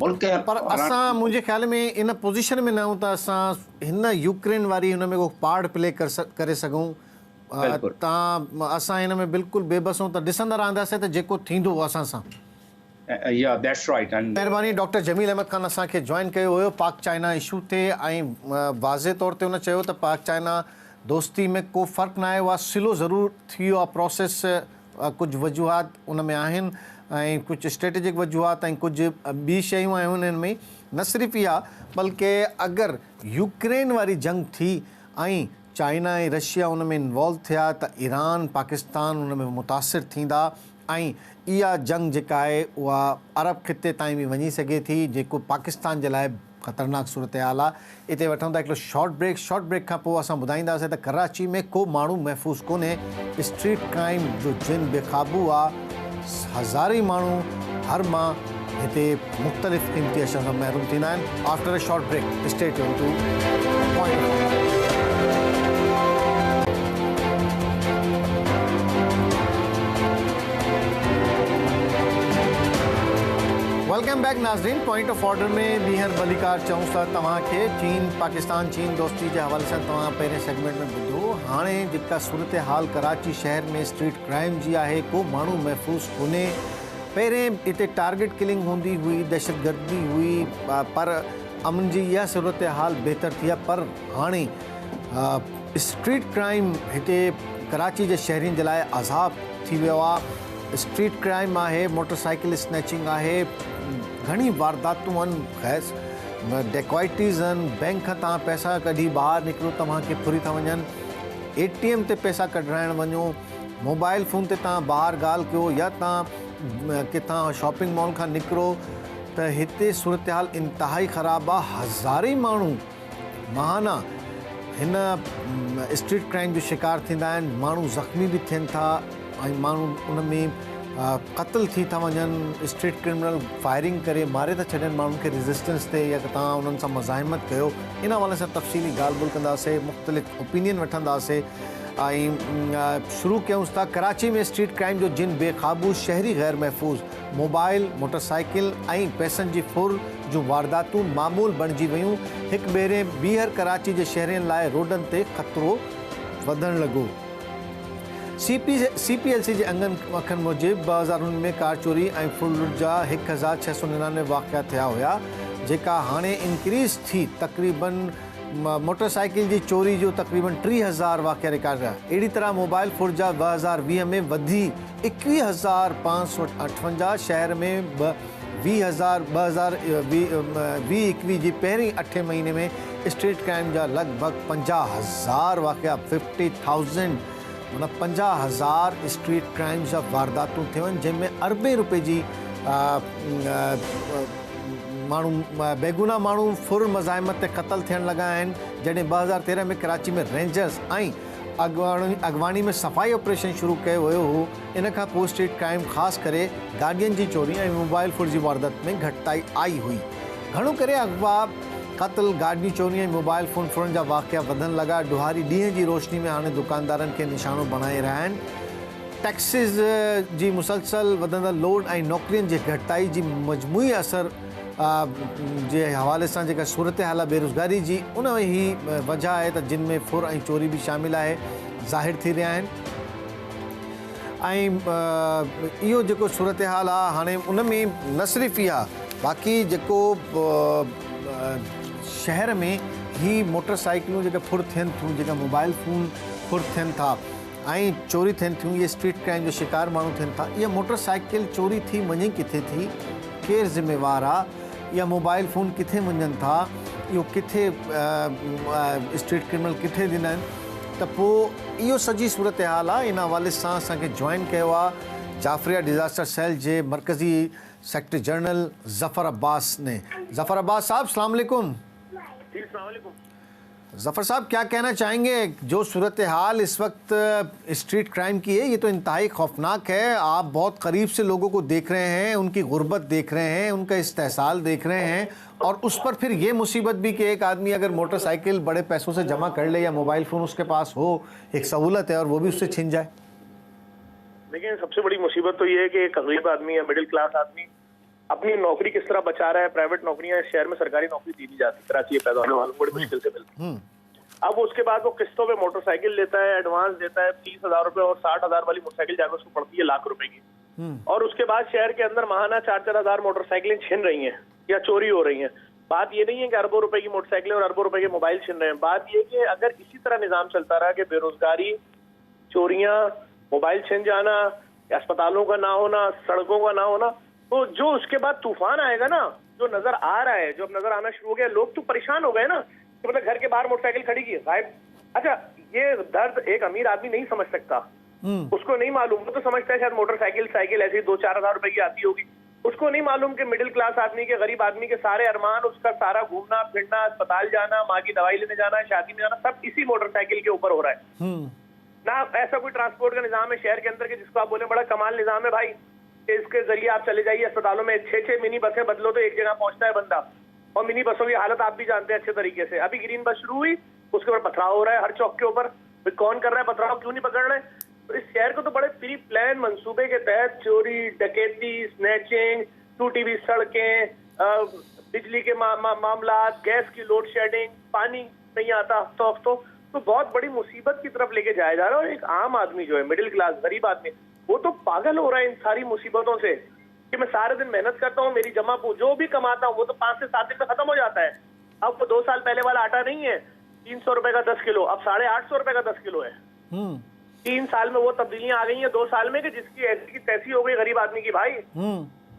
मुल्क पर असां मुंहिंजे ख़्याल में इन पोज़ीशन में न आहियूं त असां हिन यूक्रेन वारी हुन में को पार्ट प्ले करे सघूं। तव्हां असां हिन में बिल्कुलु बेबस आहियूं त ॾिसंदा रहंदासीं त जेको थींदो असां सां। महिरबानी। डॉक्टर जमील अहमद ख़ान असांखे जॉइन कयो हुयो पाक चाइना इशू ते ऐं वाज़े तौर ते हुन चयो त पाक चाइना दोस्ती में को फ़र्क़ु न आयो आहे, स्लो ज़रूरु थी वियो आहे प्रोसेस। कुझु वजूहात उन में आहिनि ऐं कुझु स्ट्रेटेजिक वजूहात ऐं कुझु ॿी शयूं आहिनि उन्हनि में। न सिर्फ़ु इहा बल्कि अगरि यूक्रेन वारी जंग थी ऐं चाइना ऐं रशिया उन में इन्वॉल्व थिया त ईरान पाकिस्तान उन में मुतासिर थींदा ऐं इहा जंग जेका आहे उहा अरब खिते ताईं बि वञी सघे थी, जेको पाकिस्तान जे लाइ ख़तरनाक सूरत हाल आहे। हिते वठूं था हिकिड़ो शॉर्ट ब्रेक खां पोइ असां ॿुधाईंदासीं त कराची में को माण्हू महफ़ूज़ कोन्हे। स्ट्रीट क्राइम जो जिन बेक़ाबू आहे, हज़ारे माण्हू हर माह हिते मुख़्तलिफ़ क़ीमती अशया सां महरूम थींदा आहिनि। After a short break stay tune to point. Welcome back नाज़रीन। पॉइंट ऑफ ऑर्डर में ॿीहर भलीकार चऊं था तव्हांखे। चीन पाकिस्तान चीन दोस्ती जे हवाले सां तव्हां पहिरें सेगमेंट में ॿुधो। हाणे जेका सूरत हाल कराची शहर में स्ट्रीट क्राइम जी आहे, को माण्हू महफ़ूज़ कोन्हे। पहिरें हिते टारगेट किलिंग हूंदी हुई, दहशतगर्दी हुई, पर अमन जी इहा सूरत हाल बहितर थी आहे। पर हाणे स्ट्रीट क्राइम हिते कराची जे शहरियुनि जे लाइ अज़ाब थी वियो आहे। स्ट्रीट क्राइम आहे, मोटरसाइकिल स्नैचिंग आहे, घणी वारदातूं आहिनि, ख़ैर डेकॉइटीज़ आहिनि। बैंक खां तव्हां पैसा कढी ॿाहिरि निकिरो तव्हांखे फुरी था वञनि। ATM ते पैसा कढाइण वञो, मोबाइल फ़ोन ते तव्हां ॿाहिरि ॻाल्हि कयो या तव्हां किथां शॉपिंग मॉल खां निकिरो त हिते सूरत हाल इंतिहाई ख़राबु आहे। हज़ारे माण्हू महाना हिन स्ट्रीट क्राइम जो शिकार थींदा आहिनि। माण्हू ज़ख़्मी बि थियनि था ऐं माण्हू उन में क़त्ल थी था वञनि। स्ट्रीट क्रिमिनल फायरिंग करे मारे था छॾनि माण्हुनि खे रेज़िस्टेंस ते, या तव्हां उन्हनि सां मुज़ाहिमत कयो। इन हवाले सां तफ़सीली ॻाल्हि ॿोल कंदासीं, मुख़्तलिफ़ ओपिनियन वठंदासीं ऐं शुरू कयूंसि था। कराची में स्ट्रीट क्राइम जो जिन बेक़ाबू, शहरी गैर महफ़ूज़, मोबाइल, मोटरसाइकिल ऐं पैसनि जी फुर जूं वारदातूं मामूल बणिजी वियूं। हिकु भेरे ॿीहर कराची जे शहरियुनि लाइ रोडनि ते ख़तरो वधणु लॻो। CPLC जे अखनि मूजिबि 2019 में कार चोरी ऐं फुल लुट जा 1699 वाक़िया थिया हुया, जेका हाणे इंक्रीज़ थी तक़रीबन मोटरसाइकिल जी चोरी जो तक़रीबन 3000 वाक़िया रिकॉर्ड कया। अहिड़ी तरह मोबाइल फुर जा 2020 में वधी 21558। शहर में 2021 जी पहिरीं 8 महीने में स्ट्रीट क्राइम जा लॻभॻि 50,000 वाक़िया, 50,000 माना 50,000 स्ट्रीट क्राइम जा वारदातूं थियूं आहिनि, जंहिंमें अरबे रुपए जी माण्हू बेगुनाह माण्हू फुर मज़ाहिमत ते क़त्ल थियण लॻा आहिनि। जॾहिं 2013 में कराची में रेंजर्स ऐं अगवाणी में सफ़ाई ऑपरेशन शुरू कयो वियो हो। इन खां पोइ स्ट्रीट क्राइम ख़ासि करे गाॾियुनि जी चोरी ऐं मोबाइल फुट जी वारदात में घटिताई आई हुई। घणो करे अगवा, क़त्ल, गाॾियूं चोरी ऐं मोबाइल फ़ोन फुरण जा वाक़िया वधण लॻा। ॾुहारी ॾींहं जी रोशनी में हाणे दुकानदारनि खे निशानो बणाए रहिया आहिनि। टैक्सिस जी मुसलसल वधंदड़ लोड ऐं नौकरियुनि जी घटिताई जी मजमूई असर जे हवाले सां जेका सूरत हाल आहे बेरोज़गारी जी, उन ई वजह आहे त जिन में फुर ऐं चोरी बि शामिल आहे, ज़ाहिर थी रहिया आहिनि। ऐं इहो जेको सूरत हाल आहे हाणे उन में न सिर्फ़ु इहा, बाक़ी जेको शहर में ही मोटरसाइकिलूं जेके फुर थियनि थियूं, जेका मोबाइल फ़ोन फुर थियनि था ऐं चोरी थियनि थियूं, इहे स्ट्रीट क्राइम जो शिकार माण्हू थियनि था। इहा मोटरसाइकिल चोरी थी वञे किथे थी, केरु ज़िम्मेवारु आहे, या मोबाइल फ़ोन किथे वञनि था, इहो किथे स्ट्रीट क्रिमिनल किथे ॾिना आहिनि, त पोइ इहो सॼी सूरत हाल आहे। इन हवाले सां असांखे जॉइन कयो आहे जाफ़रिया डिज़ास्टर सेल जे मरकज़ी सेक्रेटरी जनरल ज़फ़र अब्बास ने। ज़फ़र अब्बास साहब, अस्सलाम वालेकुम। ज़फ़र साहब, क्या कहना चाहेंगे? जो सूरत हाल इस वक्त स्ट्रीट क्राइम की है, ये तो इंतहाई खौफनाक है। आप बहुत करीब से लोगों को देख रहे हैं, उनकी गुर्बत देख रहे हैं, उनका इस्तेहसाल देख रहे हैं, और उस पर फिर ये मुसीबत भी कि एक आदमी अगर मोटरसाइकिल बड़े पैसों से जमा कर ले या मोबाइल फ़ोन उसके पास हो, एक सहूलत है, और वो भी उससे छिन जाए। लेकिन सबसे बड़ी मुसीबत तो ये है कि एक गरीब आदमी या मिडिल क्लास आदमी अपनी नौकरी किस तरह बचा रहा है। प्राइवेट नौकरियां इस शहर में सरकारी नौकरी दी नहीं जाती, कराची में पैदा होने वालों को बड़ी मुश्किल से मिलती। अब उसके बाद वो किस्तों पे मोटरसाइकिल लेता है, एडवांस देता है 30,000 रुपए, और 60,000 वाली मोटरसाइकिल जाकर उसको पड़ती है लाख रुपए की। और उसके बाद शहर के अंदर महाना 4-4 हजार मोटरसाइकिलें छिन रही हैं या चोरी हो रही हैं। बात ये नहीं है कि अरबों रुपए की मोटरसाइकिलें और अरबों रुपए के मोबाइल छिन रहे हैं। बात ये कि अगर इसी तरह निजाम चलता रहा कि बेरोजगारी, चोरियां, मोबाइल छिन जाना, अस्पतालों का ना होना, सड़कों का ना होना, तो जो उसके बाद तूफान आएगा ना, जो नजर आ रहा है, जो अब नजर आना शुरू हो गया, लोग तो परेशान हो गए ना कि मतलब घर के बाहर मोटरसाइकिल खड़ी की है साहब। अच्छा, ये दर्द एक अमीर आदमी नहीं समझ सकता, उसको नहीं मालूम। वो तो समझता है शायद मोटरसाइकिल साइकिल ऐसी 2-4 हजार रुपए की आती होगी। उसको नहीं मालूम कि मिडिल क्लास आदमी के, गरीब आदमी के सारे अरमान, उसका सारा घूमना फिरना, अस्पताल जाना, माँ की दवाई लेने जाना, शादी में जाना, सब इसी मोटरसाइकिल के ऊपर हो रहा है ना। ऐसा कोई ट्रांसपोर्ट का निजाम है शहर के अंदर के जिसको आप बोले बड़ा कमाल निजाम है भाई, इसके जरिए आप चले जाइए अस्पतालों में 6-6 मिनी बसें बदलो तो एक जगह पहुंचता है बंदा। और मिनी बसों की हालत आप भी जानते हैं अच्छे तरीके से। अभी ग्रीन बस शुरू हुई, उसके ऊपर पथराव हो रहा है हर चौक के ऊपर। कौन कर रहा है पथराव, क्यों नहीं पकड़ रहे? तो इस शहर को तो बड़े प्री प्लान मंसूबे के तहत चोरी, डकैती, स्नैचिंग, टूटी हुई सड़कें, बिजली के मामला, गैस की लोड शेडिंग, पानी नहीं आता हफ्तों, तो बहुत बड़ी मुसीबत की तरफ लेके जाया जा रहा है। और एक आम आदमी जो है, मिडिल क्लास गरीब आदमी, वो तो पागल हो रहा है इन सारी मुसीबतों से कि मैं सारे दिन मेहनत करता हूँ, मेरी जमा जो भी कमाता हूँ वो तो 5 से 7 दिन में खत्म हो जाता है। अब वो 2 साल पहले वाला आटा नहीं है 300 रुपए का 10 किलो, अब 850 रुपए का 10 किलो है। 3 साल में वो तब्दीलियां आ गई हैं 2 साल में कि जिसकी ऐसी की तैसी हो गई गरीब आदमी की भाई।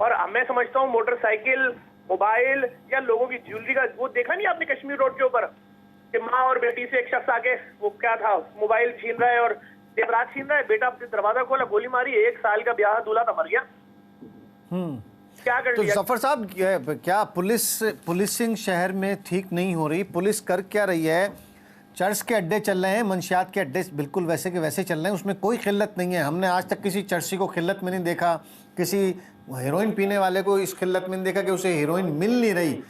और मैं समझता हूँ मोटरसाइकिल, मोबाइल या लोगों की ज्वेलरी का, वो देखा नहीं आपने कश्मीर रोड के ऊपर कि माँ और बेटी से एक शख्स आके वो क्या था, मोबाइल छीन रहा है और जेवरात छीन रहा है। बेटा अपने दरवाजा खोला, गोली मारी, 1 साल का ब्याह दूल्हा था, मर गया। क्या कर तो लिया? ज़फ़र साहब, क्या पुलिसिंग शहर में ठीक नहीं हो रही? पुलिस कर क्या रही है? चर्च के अड्डे चल रहे हैं, मंशियात के अड्डे बिल्कुल वैसे के वैसे चल रहे हैं, उसमें कोई खिल्लत नहीं है। हमने आज तक किसी चर्ची को खिल्लत में नहीं देखा, किसी हेरोइन पीने वाले को इस खिल्लत में नहीं देखा कि उसे हेरोइन मिल नहीं रही।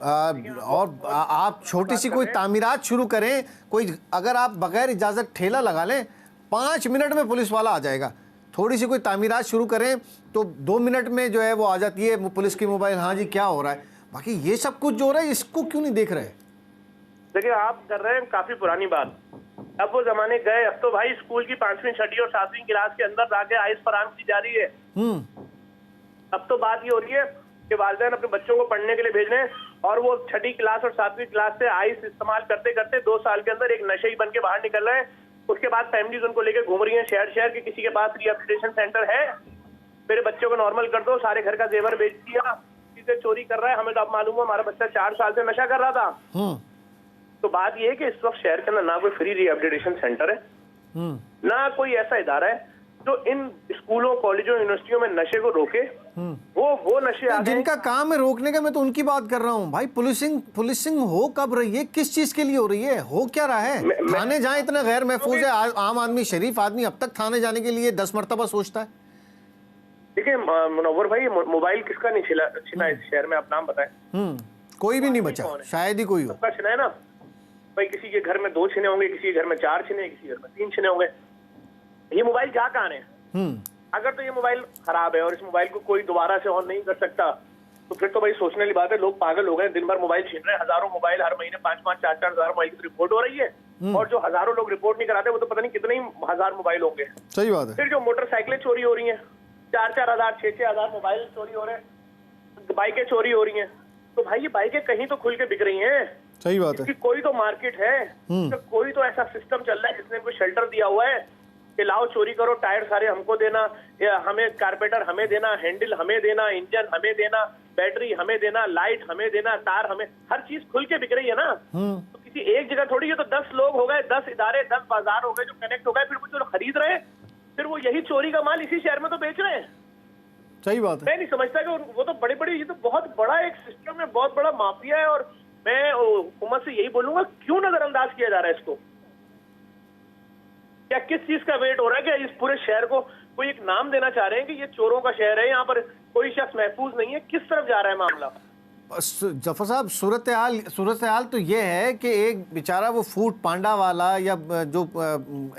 और आप छोटी सी कोई तामीरात शुरू करें, कोई अगर आप बगैर इजाज़त ठेला लगा लें, 5 मिनट में पुलिस वाला आ जाएगा। थोड़ी सी कोई तामीरात शुरू करें तो 2 मिनट में जो है वो आ जाती है पुलिस की मोबाइल, हाँ जी क्या हो रहा है। बाकी ये सब कुछ जो हो रहा है इसको क्यों नहीं देख रहे? देखिए, आप कर रहे हैं काफी पुरानी बात, अब वो जमाने गए। अब तो भाई स्कूल की 5वीं, 6वीं और 7वीं क्लास के अंदर जाके आइस फराहम की जा रही है। अब तो बात ये हो रही है कि वालिदैन अपने बच्चों को पढ़ने के लिए भेज रहे हैं और वो 6वीं क्लास और 7वीं क्लास से आइस इस्तेमाल करते करते 2 साल के अंदर एक नशे ही बन के बाहर निकल रहे हैं। उसके बाद फैमिलीज उनको लेके घूम रही हैं शहर शहर के, किसी के पास रिहेबिलिटेशन सेंटर है, मेरे बच्चों को नॉर्मल कर दो, सारे घर का जेवर बेच दिया, चीजें चोरी कर रहा है, हमें तो अब मालूम है हमारा बच्चा 4 साल से नशा कर रहा था। तो बात यह है कि इस वक्त शहर के अंदर ना कोई फ्री रिहेबिलिटेशन सेंटर है, ना कोई ऐसा इदारा है जो इन स्कूलों, कॉलेजों, यूनिवर्सिटियों में नशे को रोके वो नशे आ गए। जिनका काम है रोकने का, मैं तो उनकी बात कर रहा हूँ भाई। पुलिसिंग हो कब रही है, किस चीज के लिए हो रही है, हो क्या रहा है? थाने जहाँ इतना गैर महफूज है, आम आदमी, शरीफ आदमी अब तक थाने जाने के लिए 10 मरतबा सोचता है। देखिए मुनव्वर भाई, मोबाइल किसका नहीं छिना इस शहर में, आप नाम बताएं। कोई भी नहीं बचा, शायद ही कोई हो। सबका छिना है ना भाई। किसी के घर में 2 छिने होंगे, किसी के घर में 4 छिने, किसी के घर में 3 छिने होंगे। ये मोबाइल जा कहाँ है? अगर तो ये मोबाइल खराब है और इस मोबाइल को कोई दोबारा से ऑन नहीं कर सकता, तो फिर तो भाई सोचने वाली बात है। लोग पागल हो गए, दिन भर मोबाइल छीन रहे हैं। हजारों मोबाइल हर महीने 5-5, 4-4 हजार मोबाइल की रिपोर्ट हो रही है। और जो हजारों लोग रिपोर्ट नहीं कराते, वो तो पता नहीं कितने ही हजार मोबाइल होंगे। सही बात है। फिर जो मोटरसाइकिलें चोरी हो रही हैं, 4-4 हजार, 6-6 हजार मोबाइल चोरी हो रहे हैं, बाइकें चोरी हो रही हैं। तो भाई ये बाइकें कहीं तो खुल के बिक रही हैं। सही बात है। इसकी कोई तो मार्केट है, तो कोई तो ऐसा सिस्टम चल रहा है जिसने कोई शेल्टर दिया हुआ है कि लाओ चोरी करो, टायर सारे हमको देना, या हमें कारपेटर हमें देना, हैंडल हमें देना, इंजन हमें देना, बैटरी हमें देना, लाइट हमें देना, तार हमें, हर चीज खुल के बिक रही है ना। तो किसी एक जगह थोड़ी है, तो 10 लोग हो गए, 10 इदारे, 10 बाजार हो गए जो कनेक्ट हो गए, फिर वो जो खरीद रहे हैं, फिर वो यही चोरी का माल इसी शहर में तो बेच रहे हैं। सही बात है। मैं नहीं समझता कि वो तो बड़े, ये तो बहुत बड़ा एक सिस्टम है, बहुत बड़ा माफिया है। और मैं हुकूमत से यही बोलूंगा, क्यों नजरअंदाज किया जा रहा है इसको? क्या किस चीज का वेट हो रहा है? क्या इस पूरे शहर को कोई एक नाम देना चाह रहे हैं कि ये चोरों का शहर है, यहाँ पर कोई शख्स महफूज नहीं है? किस तरफ जा रहा है मामला? जफर साहब, सूरत हाल तो ये है कि एक बेचारा वो फूड पांडा वाला या जो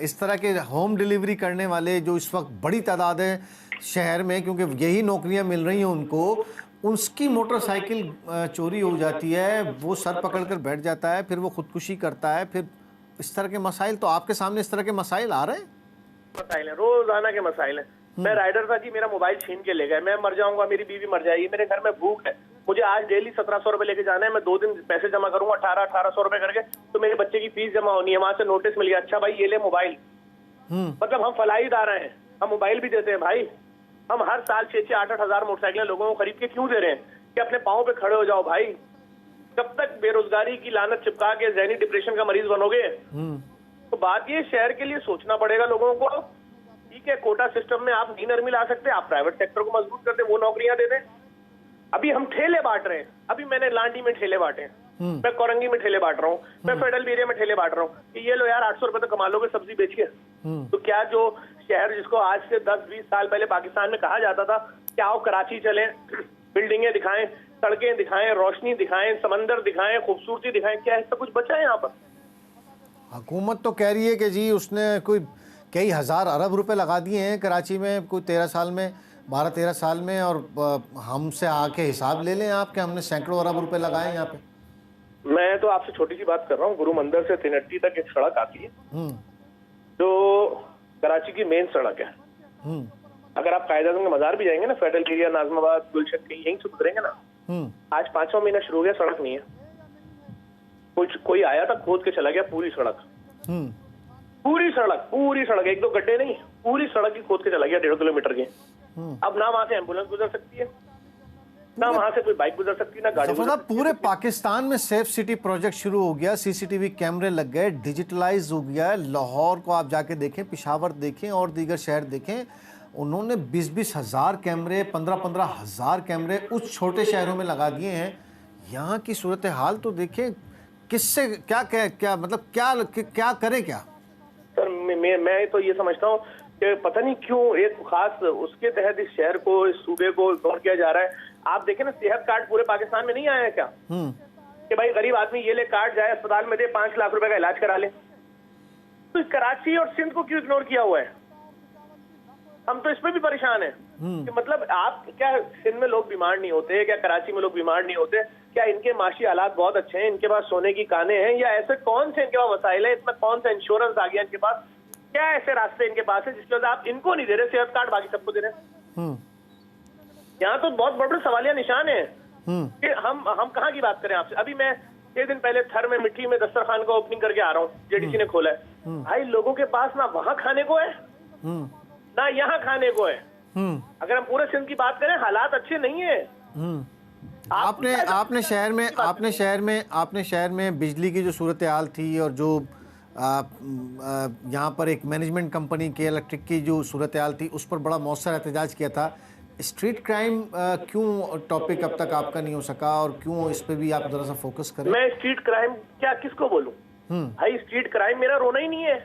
इस तरह के होम डिलीवरी करने वाले जो इस वक्त बड़ी तादाद है शहर में, क्योंकि यही नौकरियां मिल रही हैं उनको, उसकी मोटरसाइकिल चोरी हो जाती है, वो सर पकड़ कर बैठ जाता है, फिर वो खुदकुशी करता है। फिर इस तरह के मसाइल तो आपके सामने, इस तरह के मसाइल आ रहे हैं। मसाइल है, रोजाना के मसाइल है। मैं राइडर था जी, मेरा मोबाइल छीन के ले गए, मैं मर जाऊंगा, मेरी बीवी मर जाएगी, मेरे घर में भूख है, मुझे आज डेली 1700 रुपए लेके जाना है, मैं 2 दिन पैसे जमा करूंगा 1800 रुपए करके, तो मेरे बच्चे की फीस जमा होनी है। वहां से नोटिस मिल गया, अच्छा भाई ये ले मोबाइल। मतलब हम फलाईदार हैं, हम मोबाइल भी देते हैं भाई। हम हर साल 6-8 हजार मोटरसाइकिलें लोगों को खरीद के क्यों दे रहे हैं? कि अपने पाँव पे खड़े हो जाओ भाई। कब तक बेरोजगारी की लानत चिपका के ज़हनी डिप्रेशन का मरीज बनोगे? तो बात ये, शहर के लिए सोचना पड़ेगा लोगों को। ठीक है, कोटा सिस्टम में आप नहीं नरमी ला सकते, आप प्राइवेट सेक्टर को मजबूत कर दे, वो नौकरियां दे दें। अभी हम ठेले बांट रहे हैं, अभी मैंने लांडी में ठेले बांटे हैं, मैं कोरंगी में ठेले बांट रहा हूँ, मैं फेडरल एरिया में ठेले बांट रहा हूँ कि ये लो यार 800 रुपए तो कमा लोगे सब्जी बेच के। तो क्या जो शहर जिसको आज से 10-20 साल पहले पाकिस्तान में कहा जाता था क्या आओ कराची चलें, बिल्डिंगें दिखाएं, सड़कें दिखाएं, रोशनी दिखाएं, समंदर दिखाएं, खूबसूरती दिखाएं, क्या ऐसा कुछ बचा है यहाँ पर? हुकूमत तो कह रही है कि जी उसने कोई कई हजार अरब रुपए लगा दिए हैं कराची में, कोई 13 साल में, 12-13 साल में, और हमसे आके हिसाब ले लें आप कि हमने सैकड़ों अरब रुपए लगाए यहाँ पे। मैं तो आपसे छोटी सी बात कर रहा हूँ, गुरु मंदिर से तिनट्टी तक एक सड़क आती है जो कराची की मेन सड़क है। अगर आप कायद-ए-आज़म के मजार भी जाएंगे ना, फेडरल एरिया, नाज़िमाबाद, गुलशन, कहीं यहीं से गुजरेंगे ना, आज 5वां महीना शुरू हो गया, सड़क नहीं है। कोई आया था खोद के चला गया पूरी सड़क, पूरी सड़क, 1-2 गड्ढे नहीं, पूरी सड़क ही खोद के चला गया 1.5 किलोमीटर की। अब ना वहां से एम्बुलेंस गुजर सकती है, ना वहां से कोई बाइक गुजर सकती है, ना गाड़ी गुजर सकती है। पूरे पाकिस्तान में सेफ सिटी प्रोजेक्ट शुरू हो गया, सीसीटीवी कैमरे लग गए, डिजिटलाइज हो गया। लाहौर को आप जाके देखें, पिशावर देखें और दीगर शहर देखें, उन्होंने 20-20 हज़ार कैमरे, 15-15 हज़ार कैमरे उस छोटे शहरों में लगा दिए हैं। यहाँ की सूरत हाल तो देखें, किससे क्या मतलब क्या करें क्या? सर मैं तो ये समझता हूँ कि पता नहीं क्यों एक खास उसके तहत इस शहर को, इस सूबे को इग्नोर किया जा रहा है। आप देखें ना, सेहत कार्ड पूरे पाकिस्तान में नहीं आया है क्या? कि भाई गरीब आदमी ये ले कार्ड जाए अस्पताल में दे, 5 लाख रुपए का इलाज करा ले। तो कराची और सिंध को क्यों इग्नोर किया हुआ है? हम तो इसमें भी परेशान हैं कि मतलब आप क्या सिंध में लोग बीमार नहीं होते, क्या कराची में लोग बीमार नहीं होते? क्या इनके माशी हालात बहुत अच्छे हैं, इनके पास सोने की कानें हैं, या ऐसे कौन से इनके पास वसाइल है, इतना कौन सा इंश्योरेंस आ गया इनके पास? क्या ऐसे रास्ते इनके पास है जिसकी वजह से आप इनको नहीं दे रहे सेहत कार्ड, बाकी सबको दे रहे हैं? यहाँ तो बहुत बड़े सवालिया निशान है कि हम कहाँ की बात करें आपसे। अभी मैं 6 दिन पहले थर में मिट्टी में दस्तरखान को ओपनिंग करके आ रहा हूँ, जेडीसी ने खोला है। भाई लोगों के पास ना वहां खाने को है ना यहाँ खाने को है। अगर हम पूरे सिंध की बात करें, हालात अच्छे नहीं है। आपने शहर में बिजली की जो सूरत हाल थी और जो यहाँ पर एक मैनेजमेंट कंपनी के इलेक्ट्रिक की जो सूरत हाल थी, उस पर बड़ा मौसर एहतजाज किया था। स्ट्रीट क्राइम क्यों टॉपिक अब तक आपका नहीं हो सका और क्यों इस पे भी आप जरा सा फोकस करें? मैं स्ट्रीट क्राइम क्या किसको बोलूं? भाई स्ट्रीट क्राइम मेरा रोना ही नहीं है।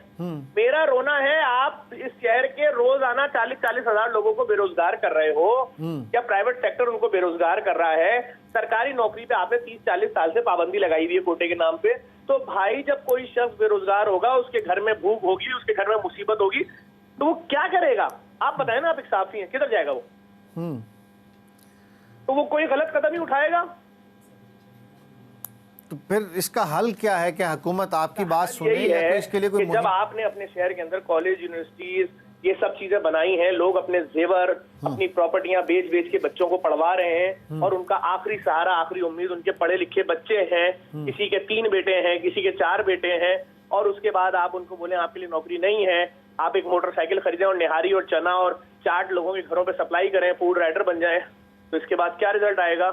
मेरा रोना है आप इस शहर के रोजाना 40-40 हजार लोगों को बेरोजगार कर रहे हो, या प्राइवेट सेक्टर उनको बेरोजगार कर रहा है। सरकारी नौकरी पे आपने 30-40 साल से पाबंदी लगाई हुई है कोटे के नाम पे। तो भाई जब कोई शख्स बेरोजगार होगा, उसके घर में भूख होगी, उसके घर में मुसीबत होगी, तो वो क्या करेगा? आप बताएं ना, आप एक साफी हैं, किधर जाएगा वो? तो वो कोई गलत कदम ही उठाएगा। तो फिर इसका हल क्या है? क्या हुकूमत आपकी बात सुने या तो इसके लिए कोई जब आपने अपने शहर के अंदर कॉलेज, यूनिवर्सिटीज, ये सब चीजें बनाई हैं, लोग अपने जेवर, अपनी प्रॉपर्टियां बेच बेच के बच्चों को पढ़वा रहे हैं, और उनका आखिरी सहारा, आखिरी उम्मीद उनके पढ़े लिखे बच्चे हैं। किसी के 3 बेटे हैं, किसी के 4 बेटे हैं, और उसके बाद आप उनको बोले आपके लिए नौकरी नहीं है, आप एक मोटरसाइकिल खरीदें और निहारी और चना और चाट लोगों के घरों पे सप्लाई करें, फूड राइडर बन जाएं, तो इसके बाद क्या रिजल्ट आएगा?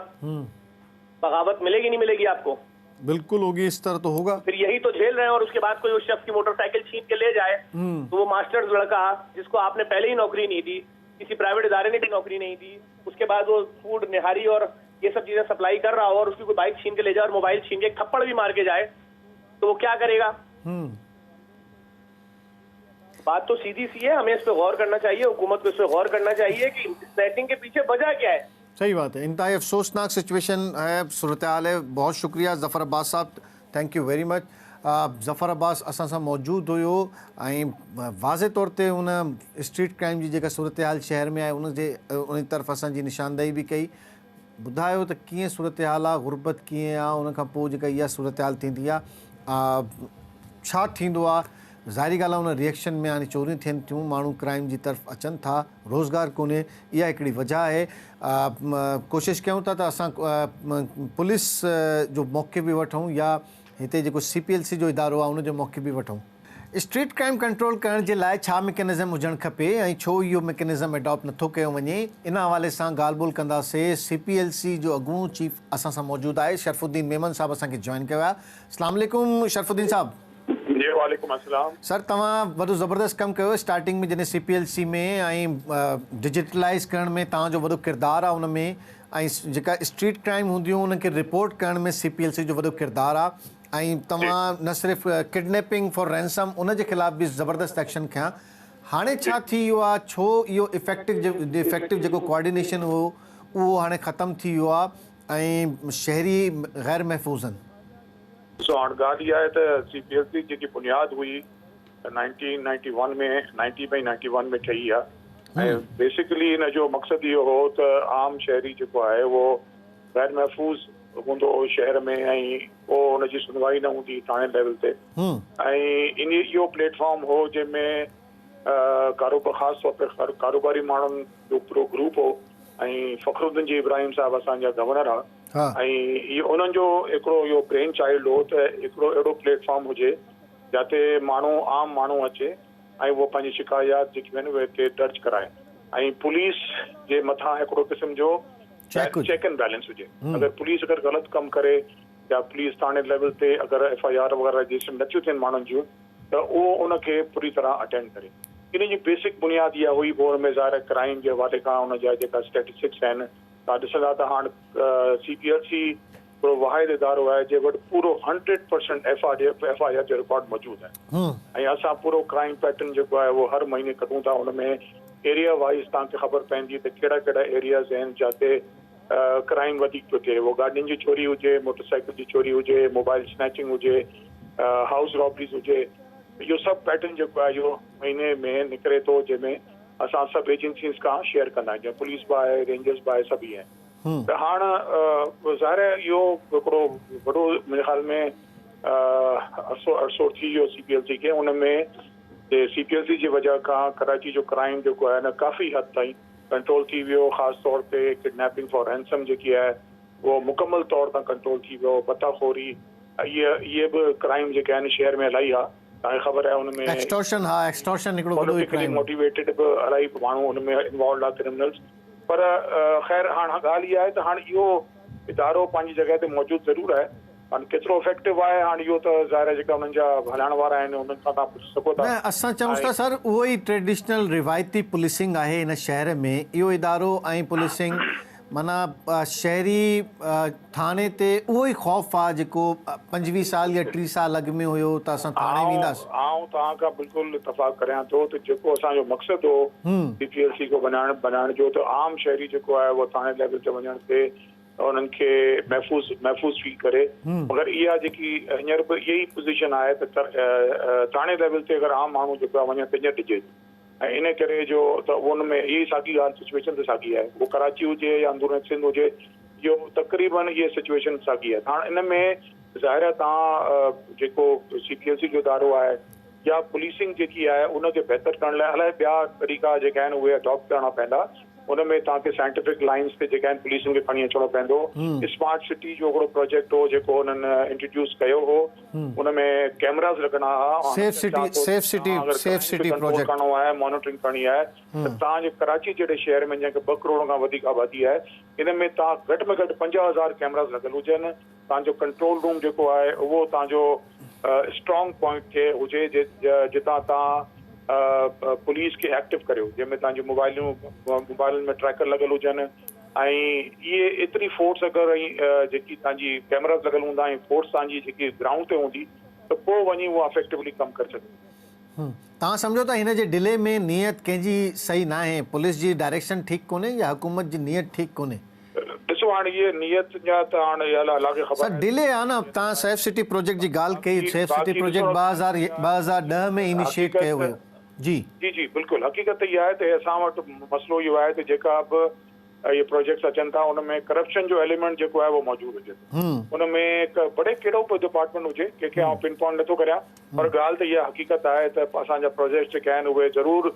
बगावत मिलेगी नहीं मिलेगी आपको? बिल्कुल होगी, इस तरह तो होगा। फिर यही तो झेल रहे हैं। और उसके बाद कोई उस शख्स की मोटरसाइकिल छीन के ले जाए, तो वो मास्टर्स लड़का जिसको आपने पहले ही नौकरी नहीं दी, किसी प्राइवेट इदारे ने भी नौकरी नहीं दी, उसके बाद वो फूड, निहारी और ये सब चीजें सप्लाई कर रहा हो, और उसकी कोई बाइक छीन के ले जाए और मोबाइल छीन के थप्पड़ भी मार के जाए, तो वो क्या करेगा? बात तो सीधी सी है। हमें इस पे गौर करना चाहिए, हुकूमत को इस पे गौर करना चाहिए कि सेटिंग के पीछे वजह क्या है। सही बात है, इंतहाई अफसोसनाक सिचुएशन है, सूरत हाल है। बहुत शुक्रिया Zafar Abbas sahab, thank you very much. Zafar Abbas असां सां मौजूदु हुयो ऐं वाज़े तौर ते उन स्ट्रीट क्राइम जी जेका सूरत हाल शहर में आहे उन तरफ़ असांजी निशानदेही बि कई, ॿुधायो त कीअं सूरत हाल आहे, गुरबत कीअं आहे, उन खां पोइ जेका इहा सूरत हाल थींदी आहे छा थींदो आहे। ज़ाहिरी ॻाल्हि आहे, उन रिएक्शन में हाणे चोरियूं थियनि थियूं, माण्हू क्राइम जी तरफ़ अचनि था, रोज़गार कोन्हे, इहा हिकिड़ी वजह आहे। कोशिशि कयूं था त असां पुलिस जो मौक़े बि वठूं या हिते जेको CPLC जो इदारो आहे उनजो मौक़े बि वठूं। स्ट्रीट क्राइम कंट्रोल करण जे लाइ छा मैकेनिज़म हुजणु खपे ऐं छो इहो मैकेनिज़म एडॉप्ट नथो कयो वञे, इन हवाले सां ॻाल्हि ॿोल कंदासीं। CPLC जो अॻूणो चीफ असां सां मौजूदु आहे, शरफुद्दीन मेमन साहब असांखे जॉइन कयो आहे। अस्सलाम वालेकुम शरफुद्दीन साहब। जी वालेकुम अस्सलाम। सर, तव्हां वॾो ज़बरदस्त कमु कयो स्टार्टिंग में जॾहिं CPLC में ऐं डिजिटलाइज़ करण में तव्हांजो वॾो किरदारु आहे उन में, ऐं जेका स्ट्रीट क्राइम हूंदियूं उनखे रिपोर्ट करण में CPLC जो वॾो किरदारु आहे, ऐं तव्हां न सिर्फ़ु किडनैपिंग फॉर रैंसम उन जे ख़िलाफ़ बि ज़बरदस्त एक्शन खयां। हाणे छा थी वियो आहे, छो इहो इफेक्टिव जेको कोऑर्डिनेशन हो उहो हाणे ख़तमु थी वियो आहे ऐं शहरी ग़ैर महफ़ूज़ आहिनि? सो हाणे ॻाल्हि इहा आहे त CPLC जेकी बुनियादु हुई 1991 में 91 में ठही आहे, ऐं बेसिकली हिन जो मक़सदु इहो हो त आम शहरी जेको आहे उहो ग़ैर महफ़ूज़ हूंदो शहर में, ऐं पोइ हुनजी सुनवाई न हूंदी थाणे लेवल ते, ऐं इहो प्लेटफॉर्म हो जंहिंमें ख़ासि तौर ते कारोबारी माण्हुनि जो पूरो ग्रुप हो, ऐं फ़खरुद्दीन जी इब्राहिम साहब असांजा गवर्नर आहे, ऐं इहो उन्हनि जो हिकिड़ो इहो ब्रेन चाइल्ड हो त हिकिड़ो अहिड़ो प्लेटफॉर्म हुजे जिते माण्हू आम माण्हू अचे ऐं उहो पंहिंजी शिकायत जेकी आहिनि उहे हिते दर्ज कराए, ऐं पुलिस जे मथां हिकिड़ो क़िस्म जो चेक एंड बैलेंस हुजे। अगरि पुलिस ग़लति कमु करे या पुलिस थाणे लेवल ते अगरि FIR वग़ैरह रजिस्टर नथियूं थियनि माण्हुनि जूं, त उहो उनखे पूरी तरह अटेंड करे। इन जी बेसिक बुनियादु इहा हुई। पोइ हुन में ज़ाहिर क्राइम जे हवाले खां हुनजा जेका स्टेटिस्टिक्स आहिनि, तव्हां ॾिसंदा त हाणे CPLC हिकिड़ो वाहिद इदारो आहे जे वटि पूरो 100% FIR जो रिकॉर्ड मौजूदु आहे, ऐं असां पूरो क्राइम पैटर्न जेको आहे उहो हर महीने कढूं था। हुन में एरिया वाइज़ तव्हांखे ख़बर पवंदी त कहिड़ा कहिड़ा एरियाज़ आहिनि जिते क्राइम वधीक थो थिए। उहो गाॾियुनि जी चोरी हुजे, मोटरसाइकिल जी चोरी हुजे, मोबाइल स्नैचिंग हुजे, हाउस रॉबरीज़ हुजे, इहो सभु पैटर्न जेको आहे इहो महीने में निकिरे थो, जंहिंमें असां सभु एजेंसीज़ खां शेयर कंदा आहियूं, जीअं पुलिस बि आहे, रेंजर्स बि आहे, सभई आहिनि। त हाणे ज़ाहिर इहो हिकिड़ो वॾो मुंहिंजे ख़्याल में अरसो थी वियो CPLC खे। उन में CPLC जी वजह खां कराची जो क्राइम जेको आहे न काफ़ी हद ताईं कंट्रोल थी वियो। ख़ासि तौर ते किडनैपिंग फॉर रैंसम जेकी आहे उहो मुकमल तौर तां कंट्रोल थी वियो। पताखोरी इहे बि क्राइम जेके आहिनि शहर में इलाही आहे, तव्हांखे ख़बर आहे। हुन में एक्सटॉर्शन हिकिड़ो वॾो क्राइम, मोटिवेटेड बि इलाही माण्हू हुन में इन्वॉल्व आहे, क्रिमिनल्स। पर ख़ैर हाणे ॻाल्हि इहा आहे त हाणे इहो इदारो पंहिंजी जॻह ते मौजूदु ज़रूरु आहे, हाणे केतिरो इफेक्टिव आहे हाणे इहो त ज़ाहिर आहे जेका उन्हनि जा हलाइण वारा आहिनि उन्हनि खां तव्हां पुछी सघो था। न असां चऊं था सर उहो ई ट्रेडिशनल रिवायती पुलिसिंग आहे हिन शहर में, इहो इदारो ऐं पुलिसिंग माना शहरी थाणे ते उहो ई ख़ौफ़ आहे जेको 25 साल या 30 साल अॻु में हुयो त असां थाणे वेंदासीं। आउं तव्हां खां बिल्कुलु इतफ़ाक़ करियां थो त जेको असांजो मक़सदु हो CPLC को बनाइण जो त आम शहरी जेको आहे उहो थाणे लेवल ते वञण ते उन्हनि खे महफ़ूज़ फील करे, मगर इहा जेकी हींअर बि इहा ई पोज़ीशन आहे त थाणे लेवल ते अगरि आम माण्हू जेको आहे वञे त हीअं ॾिजे ऐं इन करे जो त उन में इहा ई साॻी ॻाल्हि सिचुएशन त साॻी आहे, उहो कराची हुजे या अंदरूनी सिंध हुजे, इहो तक़रीबन इहा सिचुएशन साॻी आहे। हाणे इन में ज़ाहिर आहे तव्हां जेको CPLC जो इदारो आहे या पुलिसिंग जेकी आहे उनखे बहितर करण लाइ अलाए ॿिया तरीक़ा जेके आहिनि उहे अडॉप्ट करणा पवंदा। उनमें तव्हांखे साइंटिफिक लाइन्स ते जेके आहिनि पुलिसिंग खे खणी अचणो पवंदो। स्मार्ट सिटी जो हिकिड़ो प्रोजेक्ट हो जेको हुननि इंट्रोड्यूस कयो हो, उनमें कैमरास लॻणा हुआ, सेफ सिटी प्रोजेक्ट करणो आहे, मॉनिटरिंग करणी आहे। त तव्हांजे कराची जहिड़े शहर में जंहिंखे 2 करोड़ खां वधीक आबादी आहे, इन में तव्हां घटि में घटि 50,000 कैमरास लॻल हुजनि। तव्हांजो कंट्रोल रूम जेको आहे उहो तव्हांजो स्ट्रॉन्ग पॉइंट ते हुजे जितां तव्हां पुलिस खे एक्टिव करियो, जंहिंमें तव्हांजी मोबाइलनि में ट्रैकर लॻल हुजनि ऐं इहे एतिरी फोर्स अगरि जेकी तव्हांजी कैमरास लॻल हूंदा ऐं फोर्स तव्हांजी जेकी ग्राउंड ते हूंदी त पोइ वञी उहा इफेक्टिवली कमु करे सघे। तव्हां सम्झो था हिन जे डिले में नियत कंहिंजी सही न आहे, पुलिस जी डायरेक्शन ठीकु कोन्हे या हुकूमत जी नियत ठीकु कोन्हे? ॾिसो हाणे इहे नियत जा त हाणे अलाए ख़बर सर डिले आहे न। तव्हां सेफ सिटी प्रोजेक्ट जी ॻाल्हि कई, सेफ सिटी प्रोजेक्ट 2010 में इनिशिएट कयो हुयो। जी जी जी बिल्कुलु, हक़ीक़त इहा आहे त असां वटि मसइलो इहो आहे त जेका बि इहे प्रोजेक्ट्स अचनि था उनमें करप्शन जो एलिमेंट जेको आहे उहो मौजूदु हुजे, उनमें भले कहिड़ो बि डिपार्टमेंट हुजे, कंहिंखे आउं पिन पॉइंट नथो करियां, पर ॻाल्हि त इहा हक़ीक़त आहे त असांजा प्रोजेक्ट जेके आहिनि उहे ज़रूरु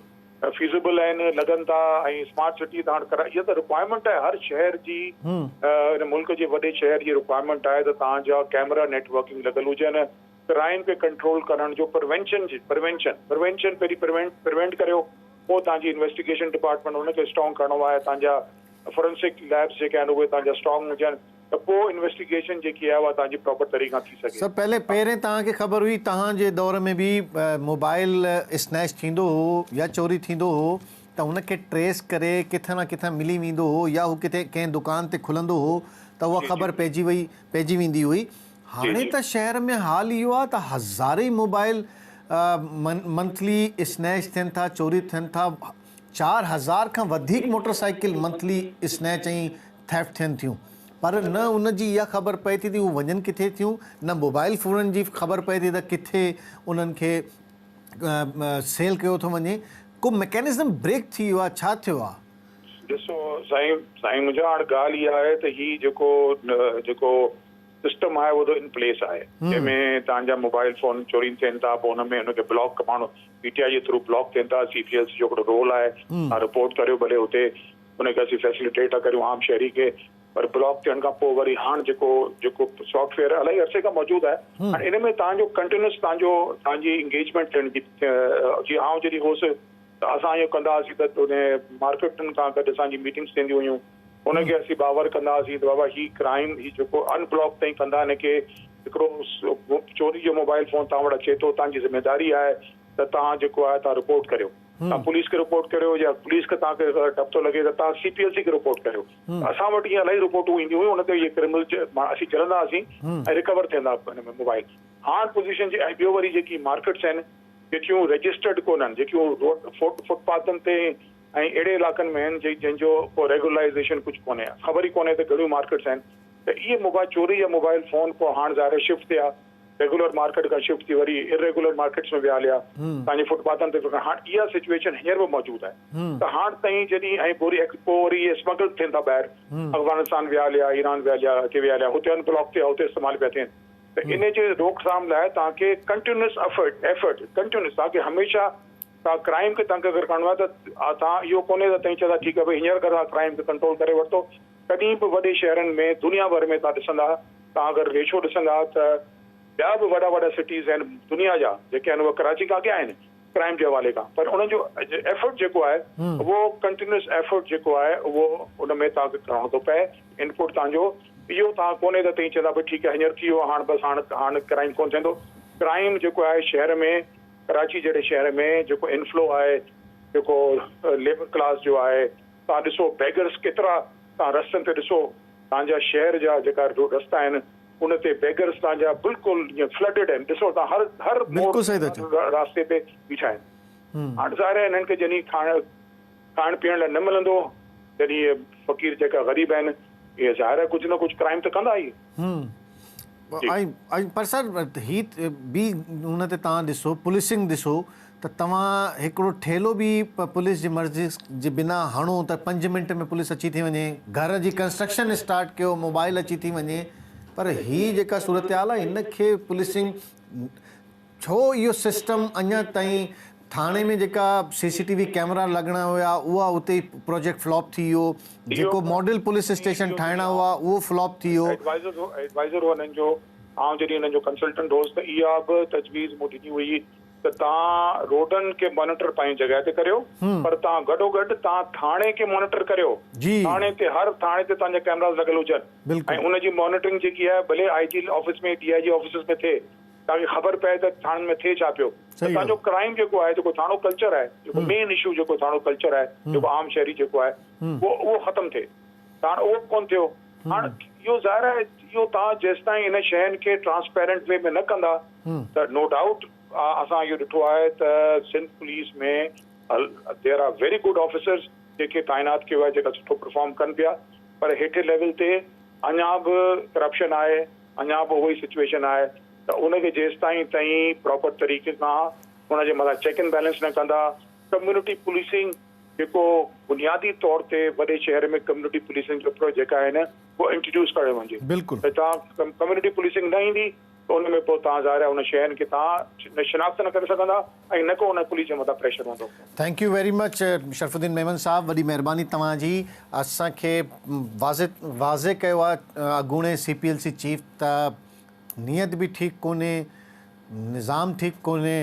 फीज़िबल आहिनि, लॻनि था ऐं स्मार्ट सिटी त हाणे इहा त रिक्वायरमेंट आहे हर शहर जी, हिन मुल्क जे वॾे शहर जी रिक्वायरमेंट आहे त तव्हांजा कैमरा नेटवर्किंग लॻल हुजनि। क्राइम खे कंट्रोल करण जो प्रिवेंशन पहिरीं प्रिवेंट करियो, पोइ तव्हांजी इन्वेस्टिगेशन डिपार्टमेंट हुनखे स्ट्रॉन्ग करणो आहे, तव्हांजा फोरेंसिक लैब्स जेके आहिनि उहे तव्हांजा स्ट्रॉन्ग हुजनि त पोइ इन्वेस्टिगेशन जेकी आहे उहा तव्हांजी प्रॉपर तरीक़ा थी सघे। सर पहिरें तव्हांखे ख़बर हुई, तव्हांजे दौर में बि मोबाइल स्नैच थींदो हो या चोरी थींदो हो त हुनखे ट्रेस करे किथां न किथां मिली वेंदो हो या हू किथे कंहिं दुकान ते खुलंदो हो त उहा ख़बर पइजी वेंदी हुई। हाणे त शहर में हाल इहो आहे त हज़ारे मोबाइल मंथली स्नैच थियनि था, चोरी थियनि था। 4000 खां वधीक मोटरसाइकिल मंथली स्नैच ऐं थेफ्ट थियनि थियूं, पर न उनजी इहा ख़बर पए थी हू वञनि किथे थियूं, न मोबाइल फ़ोननि जी ख़बर पए थी त किथे उन्हनि खे सेल कयो थो वञे। को मैकेनिज़म ब्रेक थी वियो आहे, छा थियो आहे? ॾिसो साईं मुंहिंजा हाणे ॻाल्हि इहा आहे त हीअ जेको सिस्टम आहे उहो त इन प्लेस आहे, जंहिंमें तव्हांजा मोबाइल फ़ोन चोरी थियनि था, पोइ हुन में हुनखे ब्लॉक माण्हू PTI जे थ्रू ब्लॉक थियनि था। CPLC जो हिकिड़ो रोल आहे, तव्हां रिपोर्ट करियो भले हुते, हुनखे असीं फैसिलिटेट था करियूं आम शहरी खे, पर ब्लॉक थियण खां पोइ वरी हाणे जेको सॉफ्टवेयर इलाही अरसे खां मौजूदु आहे, हाणे इन में तव्हांजो कंटिन्यूस तव्हांजी इंगेजमेंट थियणी जीअं आउं जॾहिं होसि त असां इहो कंदा हुआसीं त उन मार्केटनि खां गॾु असांजी मीटिंग्स थींदियूं हुयूं, हुनखे असीं बावर कंदा हुआसीं त बाबा हीउ क्राइम हीउ जेको अनब्लॉक ताईं कंदा, हिनखे हिकिड़ो चोरी जो मोबाइल फ़ोन तव्हां वटि अचे थो, तव्हांजी ज़िम्मेदारी आहे त तव्हां जेको आहे तव्हां रिपोर्ट करियो, तव्हां पुलिस खे रिपोर्ट करियो या पुलिस खे तव्हांखे डप थो लॻे त तव्हां CPLC खे रिपोर्ट करियो। असां वटि इहे इलाही रिपोर्टूं ईंदियूं हुयूं, हुन ते इहे क्रिमिनल असीं चलंदा हुआसीं ऐं रिकवर थियंदा हिन में मोबाइल। हाणे पोज़ीशन जी ऐं ॿियो वरी जेकी मार्केट्स आहिनि जेकियूं रजिस्टर्ड कोन्हनि, जेकियूं फुटपाथनि ते ऐं अहिड़े इलाइक़नि में आहिनि जंहिंजो को रेगुलराइज़ेशन कुझु कोन्हे, ख़बर ई कोन्हे त घणियूं मार्केट्स आहिनि, त इहे मोबाइल चोरी या मोबाइल फ़ोन पोइ हाणे ज़ाहिर शिफ्ट थिया, रेगुलर मार्केट खां शिफ्ट थी वरी इरेगुलर मार्केट्स में विया हलिया, तव्हांजे फुटपाथनि ते। हाणे इहा सिचुएशन हींअर बि मौजूदु आहे त हाणे ताईं जॾहिं ऐं पोइ वरी इहे स्मगल थियनि था ॿाहिरि, अफ़गानिस्तान विया हलिया, ईरान विया हलिया, हिते विया हलिया, हुते अनब्लॉक थिया, हुते इस्तेमालु पिया थियनि। त इन जे रोकथाम लाइ तव्हांखे कंटिन्यूस एफर्ट तव्हांखे हमेशह तव्हां क्राइम खे तव्हांखे अगरि करिणो आहे त तव्हां इहो कोन्हे त तव्हीं चवंदा ठीकु आहे भई हींअर करे क्राइम खे कंट्रोल करे वरितो। कॾहिं बि वॾे शहरनि में दुनिया भर में तव्हां ॾिसंदा, तव्हां अगरि रेशो ॾिसंदा त ॿिया बि वॾा सिटीज़ आहिनि दुनिया जा जेके आहिनि उहे कराची खां अॻियां आहिनि क्राइम जे हवाले खां, पर उन्हनि जो एफर्ट जेको आहे उहो कंटिन्यूस एफर्ट जेको आहे उहो उन में तव्हांखे करिणो थो पए। इनपुट तव्हांजो इहो तव्हां कोन्हे त तव्हीं चवंदा भई ठीकु आहे हींअर थी वियो हाणे बसि हाणे क्राइम कोन थींदो। क्राइम जेको आहे शहर में, कराची जहिड़े शहर में जेको इनफ्लो आहे, जेको लेबर क्लास जो आहे, तव्हां ॾिसो बेगर्स केतिरा तव्हां रस्तनि ते ॾिसो, तव्हांजा शहर जा जेका रस्ता आहिनि उन ते बेगर्स तव्हांजा बिल्कुलु ईअं फ्लडेड आहिनि। ॾिसो तव्हां हर बिल्कुलु सही था चओ। रास्ते ते बीठा आहिनि। हाणे ज़ाहिर आहे हिननि खे जॾहिं खाइण पीअण लाइ न मिलंदो, जॾहिं इहे फ़क़ीर जेका ग़रीब आहिनि इहे ज़ाहिर आहे कुझु न कुझु क्राइम त कंदा ई। पर सर ही बि हुन ते तव्हां ॾिसो, पुलिसिंग ॾिसो त तव्हां हिकिड़ो ठेलो बि पुलिस जी मर्ज़ी जे बिना हणो त 5 मिंट में पुलिस अची थी वञे, घर जी कंस्ट्रक्शन स्टार्ट कयो मोबाइल अची थी वञे। पर ही जेका सूरत हाल आहे हिनखे पुलिसिंग छो इहो सिस्टम अञा ताईं थाणे में जेका CCTV कैमरा लॻणा हुआ उहा उते प्रोजेक्ट फ्लॉप थी वियो, जेको मॉडल पुलिस स्टेशन ठाहिणा हुआ उहो फ्लॉप थी वियो। एडवाइज़र हो हिननि जो, ऐं जॾहिं हिननि जो कंसल्टेंट होसि त इहा बि तजवीज़ मूं ॾिनी हुई त तव्हां रोडनि खे मॉनिटर पंहिंजी जॻह ते करियो, पर तव्हां गॾोगॾु तव्हां थाणे खे मॉनिटर करियो। थाणे ते हर थाणे ते तव्हांजा कैमरास लॻल हुजनि ऐं उनजी मॉनिटरिंग जेकी आहे भले IG ऑफिस में DIG ऑफिस में थिए, तव्हांखे ख़बर पए त थाणनि में थिए छा पियो। तव्हांजो क्राइम जेको आहे, जेको थाणो कल्चर आहे, जेको मेन इशू जेको थाणो कल्चर आहे, जेको आम शहरी जेको आहे उहो ख़तमु थिए। हाणे उहो कोन थियो। हाणे इहो ज़ाहिर आहे इहो तव्हां जेसि ताईं इन शयुनि खे ट्रांसपेरेंट वे में न कंदा त नो डाउट असां इहो ॾिठो आहे त सिंध पुलिस में there are very good officers जेके तैनात कयो आहे, जेका सुठो परफॉर्म कनि पिया, पर हेठि लेवल ते अञा बि करप्शन आहे, अञा बि उहो ई सिचुएशन आहे। त उनखे जेसि ताईं प्रॉपर तरीक़े सां उनजे मथां चेक एंड बैलेंस न कंदा, कम्युनिटी पुलिसिंग जेको बुनियादी तौर ते वॾे शहर में कम्युनिटी पुलिसिंग जो अप्रोच जेका आहे न उहो इंट्रोड्यूस कयो वञे। बिल्कुलु त तव्हां कम्युनिटी पुलिसिंग न ईंदी त उन में पोइ तव्हां ज़ाहिर आहे उन शहरनि खे तव्हां न शिनाख्त न करे सघंदा ऐं न को उन पुलिस जे मथां प्रेशर हूंदो। Thank you very much Sharafuddin Memon sahab, वॾी महिरबानी तव्हांजी। असांखे वाज़े कयो आहे अॻूणे CPLC चीफ त नियत बि ठीकु कोन्हे, निज़ाम ठीकु कोन्हे,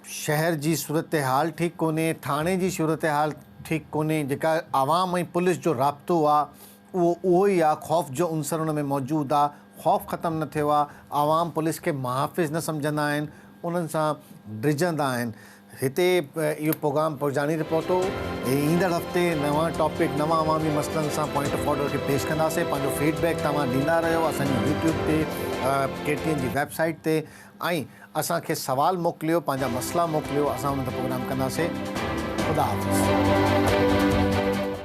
शहर जी सूरत हाल ठीकु कोन्हे, थाणे जी सूरत हाल ठीकु कोन्हे, जेका आवाम ऐं पुलिस जो राब्तो आहे उहो ई आहे, ख़ौफ़ जो उनसर हुन में मौजूदु आहे, ख़ौफ़ ख़तमु न थियो आहे, आवाम पुलिस खे मुहाफ़िज़ न सम्झंदा आहिनि, उन्हनि सां ड्रिजंदा आहिनि। हिते इहो प्रोग्राम पुरजानी ते पहुतो। ईंदड़ हफ़्ते नवां टॉपिक, नवां अवामी मसइलनि सां पॉइंट ऑफ ऑर्डर खे पेश कंदासीं। पंहिंजो फीडबैक तव्हां ॾींदा रहियो असांजी YouTube ते, KTN जी वेबसाइट ते, ऐं असांखे सवाल मोकिलियो, पंहिंजा मसइला मोकिलियो, असां उन ते प्रोग्राम कंदासीं। ख़ुदा हाफ़िज़।